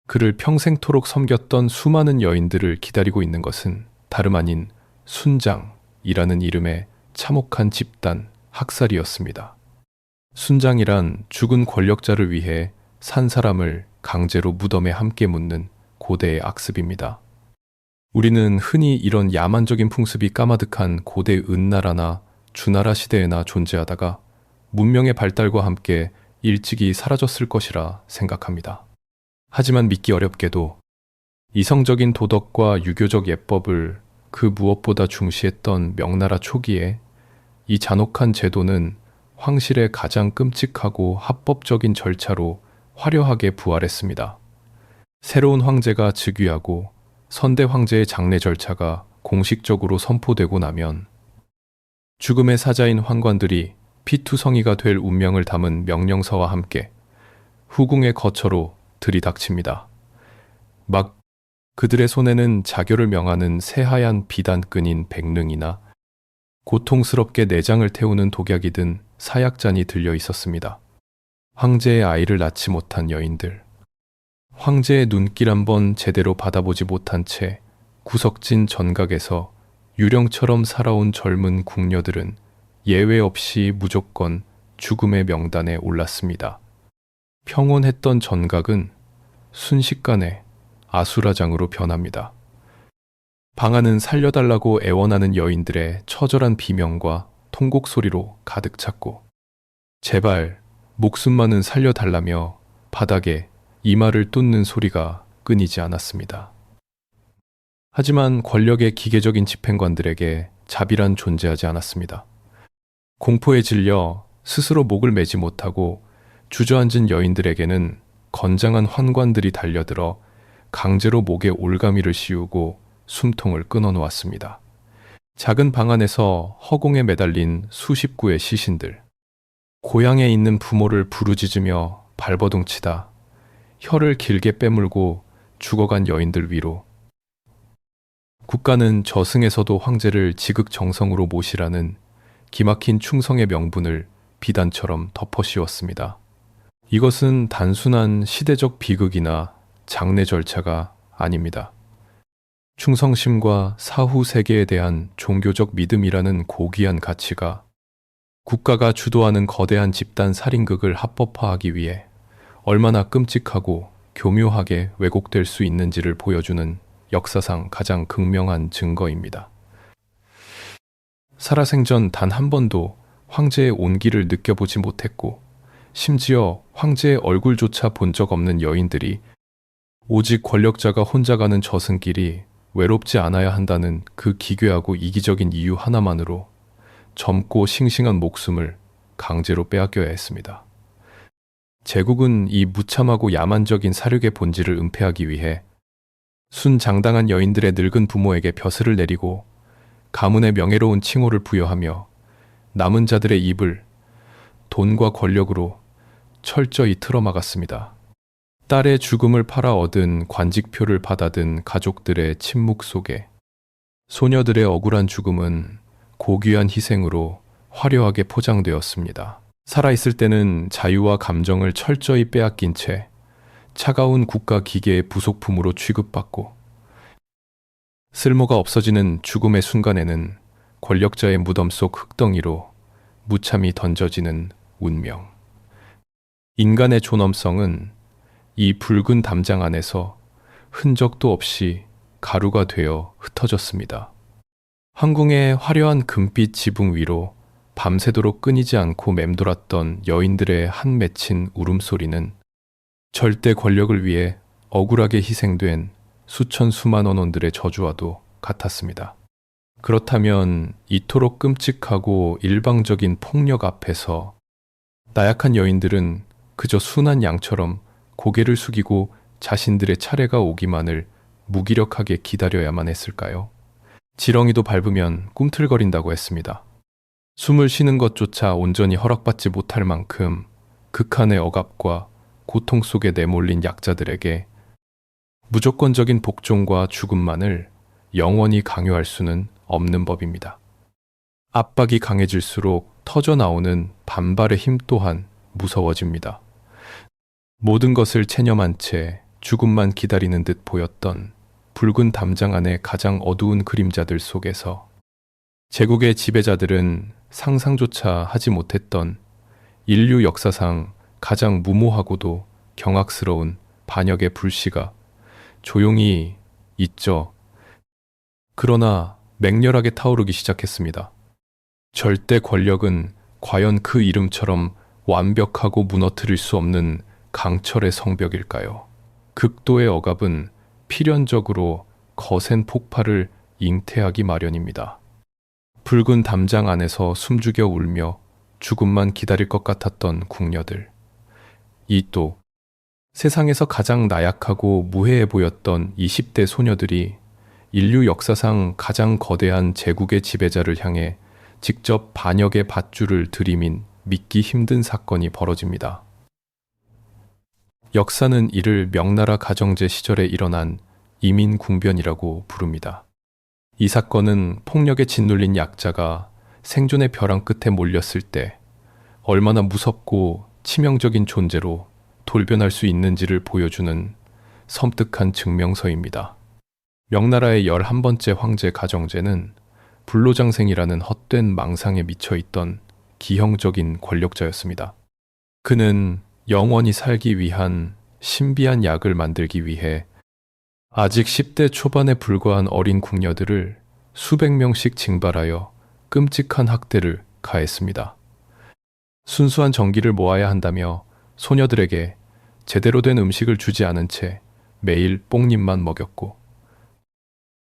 그를 평생토록 섬겼던 수많은 여인들을 기다리고 있는 것은 다름 아닌 순장이라는 이름의 참혹한 집단 학살이었습니다. 순장이란 죽은 권력자를 위해 산 사람을 강제로 무덤에 함께 묻는 고대의 악습입니다. 우리는 흔히 이런 야만적인 풍습이 까마득한 고대 은나라나 주나라 시대에나 존재하다가 문명의 발달과 함께 일찍이 사라졌을 것이라 생각합니다. 하지만 믿기 어렵게도 이성적인 도덕과 유교적 예법을 그 무엇보다 중시했던 명나라 초기에 이 잔혹한 제도는 황실의 가장 끔찍하고 합법적인 절차로 화려하게 부활했습니다. 새로운 황제가 즉위하고 선대 황제의 장례 절차가 공식적으로 선포되고 나면 죽음의 사자인 환관들이 피투성이가 될 운명을 담은 명령서와 함께 후궁의 거처로 들이닥칩니다. 막 그들의 손에는 자교를 명하는 새하얀 비단끈인 백릉이나 고통스럽게 내장을 태우는 독약이 든 사약잔이 들려 있었습니다. 황제의 아이를 낳지 못한 여인들, 황제의 눈길 한번 제대로 받아보지 못한 채 구석진 전각에서 유령처럼 살아온 젊은 궁녀들은 예외 없이 무조건 죽음의 명단에 올랐습니다. 평온했던 전각은 순식간에 아수라장으로 변합니다. 방 안은 살려달라고 애원하는 여인들의 처절한 비명과 통곡 소리로 가득 찼고, 제발 목숨만은 살려달라며 바닥에 이마를 뚫는 소리가 끊이지 않았습니다. 하지만 권력의 기계적인 집행관들에게 자비란 존재하지 않았습니다. 공포에 질려 스스로 목을 매지 못하고 주저앉은 여인들에게는 건장한 환관들이 달려들어 강제로 목에 올가미를 씌우고 숨통을 끊어놓았습니다. 작은 방 안에서 허공에 매달린 수십 구의 시신들, 고향에 있는 부모를 부르짖으며 발버둥치다 혀를 길게 빼물고 죽어간 여인들 위로 국가는 저승에서도 황제를 지극정성으로 모시라는 기막힌 충성의 명분을 비단처럼 덮어씌웠습니다. 이것은 단순한 시대적 비극이나 장례 절차가 아닙니다. 충성심과 사후 세계에 대한 종교적 믿음이라는 고귀한 가치가 국가가 주도하는 거대한 집단 살인극을 합법화하기 위해 얼마나 끔찍하고 교묘하게 왜곡될 수 있는지를 보여주는 역사상 가장 극명한 증거입니다. 살아생전 단 한 번도 황제의 온기를 느껴보지 못했고 심지어 황제의 얼굴조차 본 적 없는 여인들이 오직 권력자가 혼자 가는 저승길이 외롭지 않아야 한다는 그 기괴하고 이기적인 이유 하나만으로 젊고 싱싱한 목숨을 강제로 빼앗겨야 했습니다. 제국은 이 무참하고 야만적인 사륙의 본질을 은폐하기 위해 순장당한 여인들의 늙은 부모에게 벼슬을 내리고 가문의 명예로운 칭호를 부여하며 남은 자들의 입을 돈과 권력으로 철저히 틀어막았습니다. 딸의 죽음을 팔아 얻은 관직표를 받아든 가족들의 침묵 속에 소녀들의 억울한 죽음은 고귀한 희생으로 화려하게 포장되었습니다. 살아있을 때는 자유와 감정을 철저히 빼앗긴 채 차가운 국가 기계의 부속품으로 취급받고 쓸모가 없어지는 죽음의 순간에는 권력자의 무덤 속 흙덩이로 무참히 던져지는 운명. 인간의 존엄성은 이 붉은 담장 안에서 흔적도 없이 가루가 되어 흩어졌습니다. 황궁의 화려한 금빛 지붕 위로 밤새도록 끊이지 않고 맴돌았던 여인들의 한 맺힌 울음소리는 절대 권력을 위해 억울하게 희생된 수천 수만 원원들의 저주와도 같았습니다. 그렇다면 이토록 끔찍하고 일방적인 폭력 앞에서 나약한 여인들은 그저 순한 양처럼 고개를 숙이고 자신들의 차례가 오기만을 무기력하게 기다려야만 했을까요? 지렁이도 밟으면 꿈틀거린다고 했습니다. 숨을 쉬는 것조차 온전히 허락받지 못할 만큼 극한의 억압과 고통 속에 내몰린 약자들에게 무조건적인 복종과 죽음만을 영원히 강요할 수는 없는 법입니다. 압박이 강해질수록 터져나오는 반발의 힘 또한 무서워집니다. 모든 것을 체념한 채 죽음만 기다리는 듯 보였던 붉은 담장 안의 가장 어두운 그림자들 속에서 제국의 지배자들은 상상조차 하지 못했던 인류 역사상 가장 무모하고도 경악스러운 반역의 불씨가 조용히 있죠. 그러나 맹렬하게 타오르기 시작했습니다. 절대 권력은 과연 그 이름처럼 완벽하고 무너뜨릴 수 없는 강철의 성벽일까요? 극도의 억압은 필연적으로 거센 폭발을 잉태하기 마련입니다. 붉은 담장 안에서 숨죽여 울며 죽음만 기다릴 것 같았던 궁녀들. 이 또 세상에서 가장 나약하고 무해해 보였던 20대 소녀들이 인류 역사상 가장 거대한 제국의 지배자를 향해 직접 반역의 밧줄을 들이민 믿기 힘든 사건이 벌어집니다. 역사는 이를 명나라 가정제 시절에 일어난 이민궁변이라고 부릅니다. 이 사건은 폭력에 짓눌린 약자가 생존의 벼랑 끝에 몰렸을 때 얼마나 무섭고 치명적인 존재로 돌변할 수 있는지를 보여주는 섬뜩한 증명서입니다. 명나라의 11번째 황제 가정제는 불로장생이라는 헛된 망상에 미쳐있던 기형적인 권력자였습니다. 그는 영원히 살기 위한 신비한 약을 만들기 위해 아직 10대 초반에 불과한 어린 궁녀들을 수백 명씩 징발하여 끔찍한 학대를 가했습니다. 순수한 정기를 모아야 한다며 소녀들에게 제대로 된 음식을 주지 않은 채 매일 뽕잎만 먹였고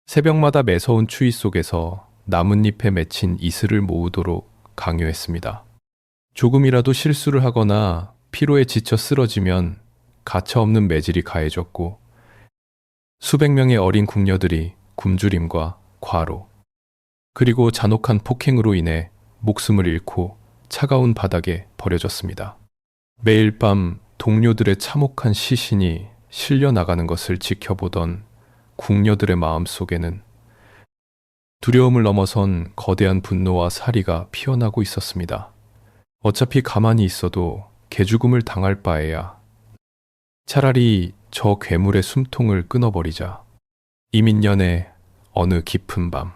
새벽마다 매서운 추위 속에서 나뭇잎에 맺힌 이슬을 모으도록 강요했습니다. 조금이라도 실수를 하거나 피로에 지쳐 쓰러지면 가차없는 매질이 가해졌고 수백 명의 어린 궁녀들이 굶주림과 과로 그리고 잔혹한 폭행으로 인해 목숨을 잃고 차가운 바닥에 버려졌습니다. 매일 밤 동료들의 참혹한 시신이 실려 나가는 것을 지켜보던 궁녀들의 마음 속에는 두려움을 넘어선 거대한 분노와 사리가 피어나고 있었습니다. 어차피 가만히 있어도 개죽음을 당할 바에야 차라리 저 괴물의 숨통을 끊어버리자. 이민년의 어느 깊은 밤,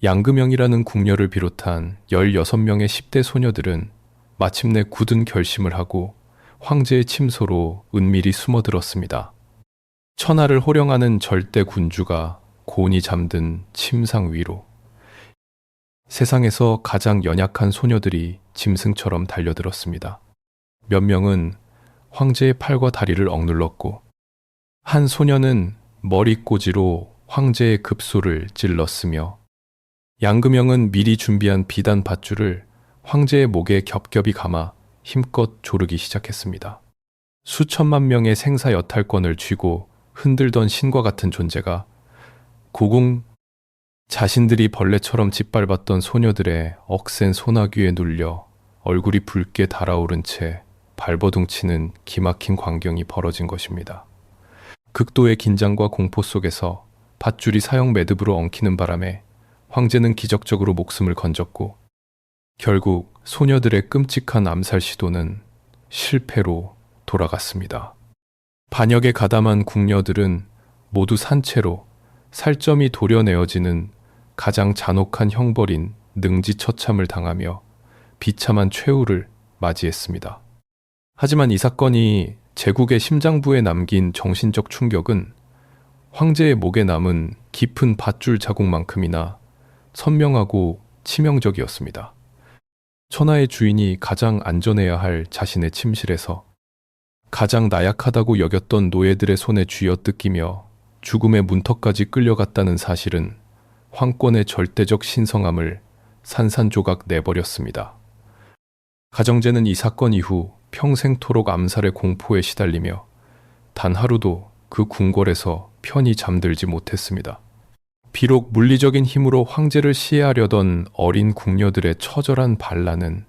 양금영이라는 궁녀를 비롯한 16명의 10대 소녀들은 마침내 굳은 결심을 하고 황제의 침소로 은밀히 숨어들었습니다. 천하를 호령하는 절대 군주가 곤히 잠든 침상 위로 세상에서 가장 연약한 소녀들이 짐승처럼 달려들었습니다. 몇 명은 황제의 팔과 다리를 억눌렀고 한 소녀는 머리꼬지로 황제의 급소를 찔렀으며 양금영은 미리 준비한 비단 밧줄을 황제의 목에 겹겹이 감아 힘껏 조르기 시작했습니다. 수천만 명의 생사 여탈권을 쥐고 흔들던 신과 같은 존재가 고공 자신들이 벌레처럼 짓밟았던 소녀들의 억센 소나귀에 눌려 얼굴이 붉게 달아오른 채 발버둥치는 기막힌 광경이 벌어진 것입니다. 극도의 긴장과 공포 속에서 밧줄이 사형 매듭으로 엉키는 바람에 황제는 기적적으로 목숨을 건졌고 결국 소녀들의 끔찍한 암살 시도는 실패로 돌아갔습니다. 반역에 가담한 궁녀들은 모두 산채로 살점이 도려내어지는 가장 잔혹한 형벌인 능지처참을 당하며 비참한 최후를 맞이했습니다. 하지만 이 사건이 제국의 심장부에 남긴 정신적 충격은 황제의 목에 남은 깊은 밧줄 자국만큼이나 선명하고 치명적이었습니다. 천하의 주인이 가장 안전해야 할 자신의 침실에서 가장 나약하다고 여겼던 노예들의 손에 쥐어뜯기며 죽음의 문턱까지 끌려갔다는 사실은 황권의 절대적 신성함을 산산조각 내버렸습니다. 가정제는 이 사건 이후 평생토록 암살의 공포에 시달리며 단 하루도 그 궁궐에서 편히 잠들지 못했습니다. 비록 물리적인 힘으로 황제를 시해하려던 어린 궁녀들의 처절한 반란은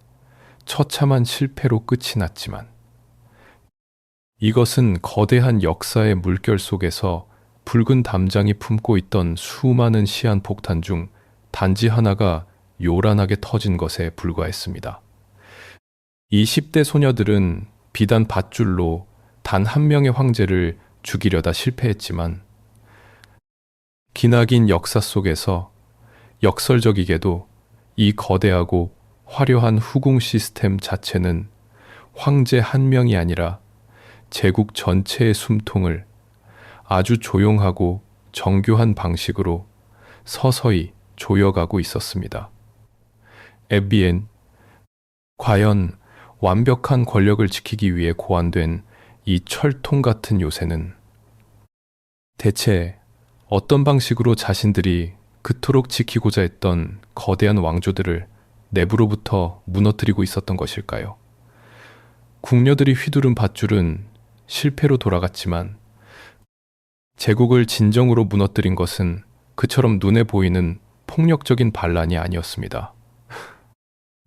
처참한 실패로 끝이 났지만 이것은 거대한 역사의 물결 속에서 붉은 담장이 품고 있던 수많은 시한폭탄 중 단지 하나가 요란하게 터진 것에 불과했습니다. 이 10대 소녀들은 비단 밧줄로 단 한 명의 황제를 죽이려다 실패했지만 기나긴 역사 속에서 역설적이게도 이 거대하고 화려한 후궁 시스템 자체는 황제 한 명이 아니라 제국 전체의 숨통을 아주 조용하고 정교한 방식으로 서서히 조여가고 있었습니다. 에비엔, 과연 완벽한 권력을 지키기 위해 고안된 이 철통 같은 요새는 대체 어떤 방식으로 자신들이 그토록 지키고자 했던 거대한 왕조들을 내부로부터 무너뜨리고 있었던 것일까요? 궁녀들이 휘두른 밧줄은 실패로 돌아갔지만 제국을 진정으로 무너뜨린 것은 그처럼 눈에 보이는 폭력적인 반란이 아니었습니다.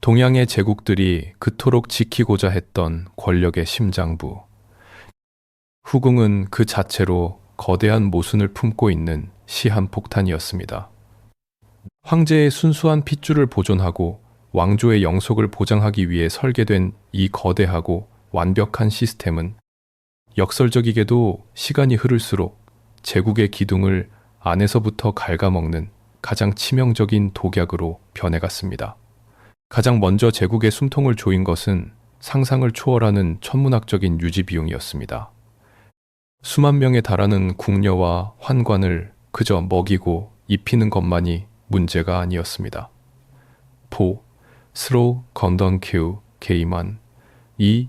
동양의 제국들이 그토록 지키고자 했던 권력의 심장부. 후궁은 그 자체로 거대한 모순을 품고 있는 시한폭탄이었습니다. 황제의 순수한 핏줄을 보존하고 왕조의 영속을 보장하기 위해 설계된 이 거대하고 완벽한 시스템은 역설적이게도 시간이 흐를수록 제국의 기둥을 안에서부터 갉아먹는 가장 치명적인 독약으로 변해갔습니다. 가장 먼저 제국의 숨통을 조인 것은 상상을 초월하는 천문학적인 유지 비용이었습니다. 수만 명에 달하는 궁녀와 환관을 그저 먹이고 입히는 것만이 문제가 아니었습니다. 포, 스로, 건던 큐, 게이만, 이,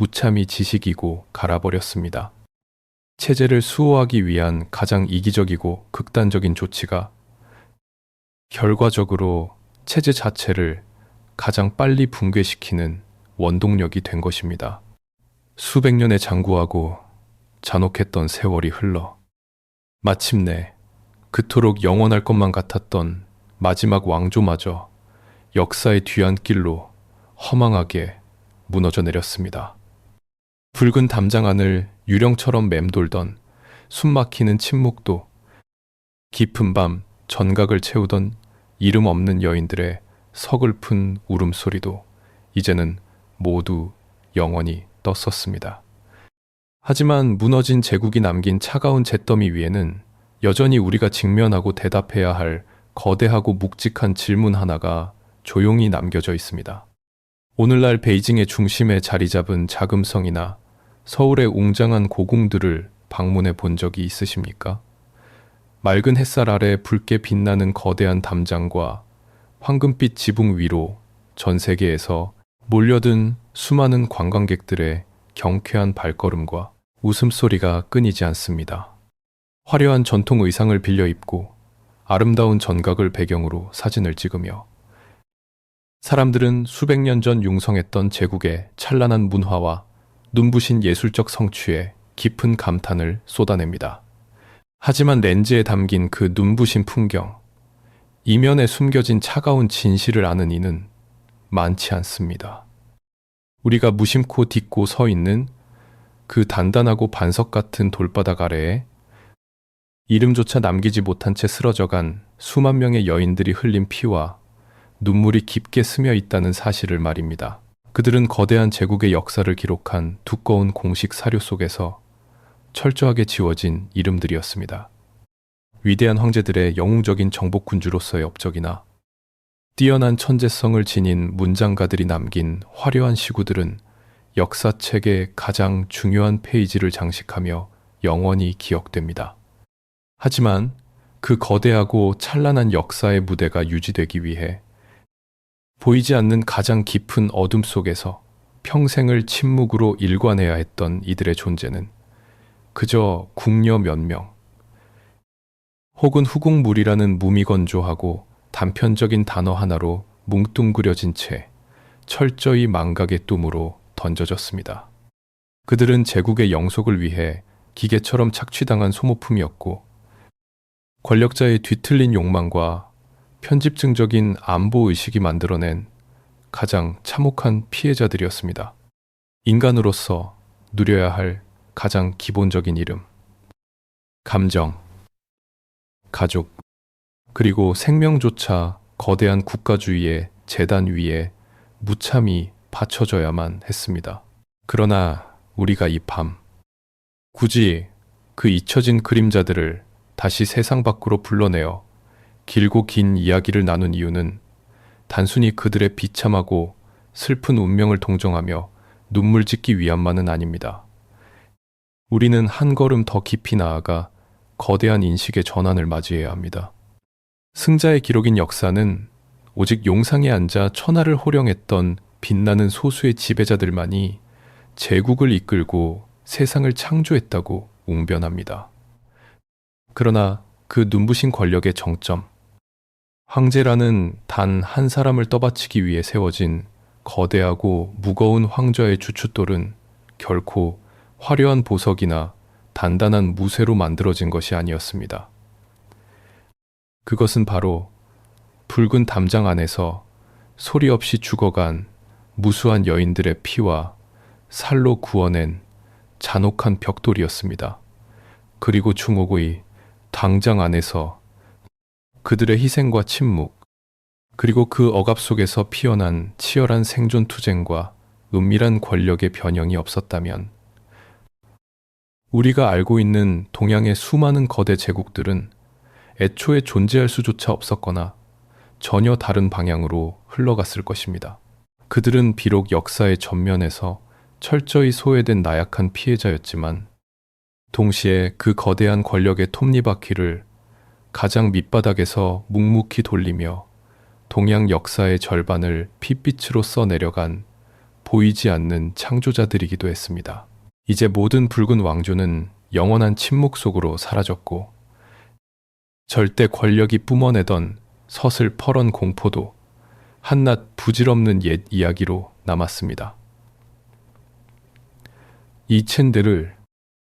무참히 지식이고 갈아버렸습니다. 체제를 수호하기 위한 가장 이기적이고 극단적인 조치가 결과적으로 체제 자체를 가장 빨리 붕괴시키는 원동력이 된 것입니다. 수백 년의 장구하고 잔혹했던 세월이 흘러 마침내 그토록 영원할 것만 같았던 마지막 왕조마저 역사의 뒤안길로 허망하게 무너져 내렸습니다. 붉은 담장 안을 유령처럼 맴돌던 숨막히는 침묵도 깊은 밤 전각을 채우던 이름 없는 여인들의 서글픈 울음소리도 이제는 모두 영원히 떴었습니다. 하지만 무너진 제국이 남긴 차가운 잿더미 위에는 여전히 우리가 직면하고 대답해야 할 거대하고 묵직한 질문 하나가 조용히 남겨져 있습니다. 오늘날 베이징의 중심에 자리 잡은 자금성이나 서울의 웅장한 고궁들을 방문해 본 적이 있으십니까? 맑은 햇살 아래 붉게 빛나는 거대한 담장과 황금빛 지붕 위로 전 세계에서 몰려든 수많은 관광객들의 경쾌한 발걸음과 웃음소리가 끊이지 않습니다. 화려한 전통 의상을 빌려 입고 아름다운 전각을 배경으로 사진을 찍으며 사람들은 수백 년 전 융성했던 제국의 찬란한 문화와 눈부신 예술적 성취에 깊은 감탄을 쏟아냅니다. 하지만 렌즈에 담긴 그 눈부신 풍경, 이면에 숨겨진 차가운 진실을 아는 이는 많지 않습니다. 우리가 무심코 딛고 서 있는 그 단단하고 반석 같은 돌바닥 아래에 이름조차 남기지 못한 채 쓰러져간 수만 명의 여인들이 흘린 피와 눈물이 깊게 스며 있다는 사실을 말입니다. 그들은 거대한 제국의 역사를 기록한 두꺼운 공식 사료 속에서 철저하게 지워진 이름들이었습니다. 위대한 황제들의 영웅적인 정복군주로서의 업적이나 뛰어난 천재성을 지닌 문장가들이 남긴 화려한 시구들은 역사책의 가장 중요한 페이지를 장식하며 영원히 기억됩니다. 하지만 그 거대하고 찬란한 역사의 무대가 유지되기 위해 보이지 않는 가장 깊은 어둠 속에서 평생을 침묵으로 일관해야 했던 이들의 존재는 그저 궁녀 몇 명, 혹은 후궁물이라는 무미건조하고 단편적인 단어 하나로 뭉뚱그려진 채 철저히 망각의 둠으로 던져졌습니다. 그들은 제국의 영속을 위해 기계처럼 착취당한 소모품이었고 권력자의 뒤틀린 욕망과 편집증적인 안보의식이 만들어낸 가장 참혹한 피해자들이었습니다. 인간으로서 누려야 할 가장 기본적인 이름, 감정, 가족, 그리고 생명조차 거대한 국가주의의 재단 위에 무참히 바쳐져야만 했습니다. 그러나 우리가 이 밤 굳이 그 잊혀진 그림자들을 다시 세상 밖으로 불러내어 길고 긴 이야기를 나눈 이유는 단순히 그들의 비참하고 슬픈 운명을 동정하며 눈물 짓기 위함만은 아닙니다. 우리는 한 걸음 더 깊이 나아가 거대한 인식의 전환을 맞이해야 합니다. 승자의 기록인 역사는 오직 용상에 앉아 천하를 호령했던 빛나는 소수의 지배자들만이 제국을 이끌고 세상을 창조했다고 웅변합니다. 그러나 그 눈부신 권력의 정점, 황제라는 단 한 사람을 떠받치기 위해 세워진 거대하고 무거운 황좌의 주춧돌은 결코 화려한 보석이나 단단한 무쇠로 만들어진 것이 아니었습니다. 그것은 바로 붉은 담장 안에서 소리 없이 죽어간 무수한 여인들의 피와 살로 구워낸 잔혹한 벽돌이었습니다. 그리고 중옥의 당장 안에서 그들의 희생과 침묵, 그리고 그 억압 속에서 피어난 치열한 생존 투쟁과 은밀한 권력의 변형이 없었다면 우리가 알고 있는 동양의 수많은 거대 제국들은 애초에 존재할 수조차 없었거나 전혀 다른 방향으로 흘러갔을 것입니다. 그들은 비록 역사의 전면에서 철저히 소외된 나약한 피해자였지만 동시에 그 거대한 권력의 톱니바퀴를 가장 밑바닥에서 묵묵히 돌리며 동양 역사의 절반을 핏빛으로 써내려간 보이지 않는 창조자들이기도 했습니다. 이제 모든 붉은 왕조는 영원한 침묵 속으로 사라졌고 절대 권력이 뿜어내던 서슬퍼런 공포도 한낱 부질없는 옛 이야기로 남았습니다. 이 챈들을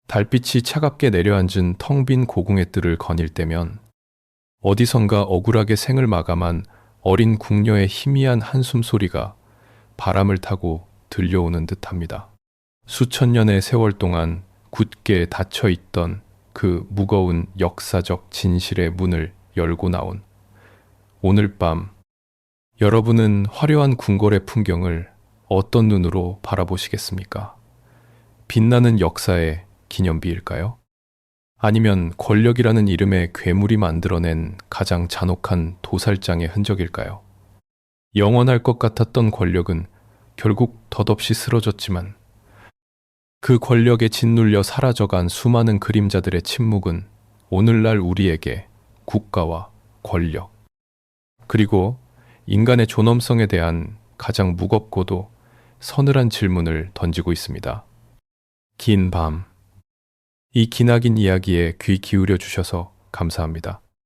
달빛이 차갑게 내려앉은 텅 빈 고궁의 뜰을 거닐 때면 어디선가 억울하게 생을 마감한 어린 궁녀의 희미한 한숨 소리가 바람을 타고 들려오는 듯합니다. 수천 년의 세월 동안 굳게 닫혀 있던 그 무거운 역사적 진실의 문을 열고 나온 오늘 밤, 여러분은 화려한 궁궐의 풍경을 어떤 눈으로 바라보시겠습니까? 빛나는 역사의 기념비일까요? 아니면 권력이라는 이름의 괴물이 만들어낸 가장 잔혹한 도살장의 흔적일까요? 영원할 것 같았던 권력은 결국 덧없이 쓰러졌지만 그 권력에 짓눌려 사라져간 수많은 그림자들의 침묵은 오늘날 우리에게 국가와 권력, 그리고 인간의 존엄성에 대한 가장 무겁고도 서늘한 질문을 던지고 있습니다. 긴 밤, 이 기나긴 이야기에 귀 기울여 주셔서 감사합니다.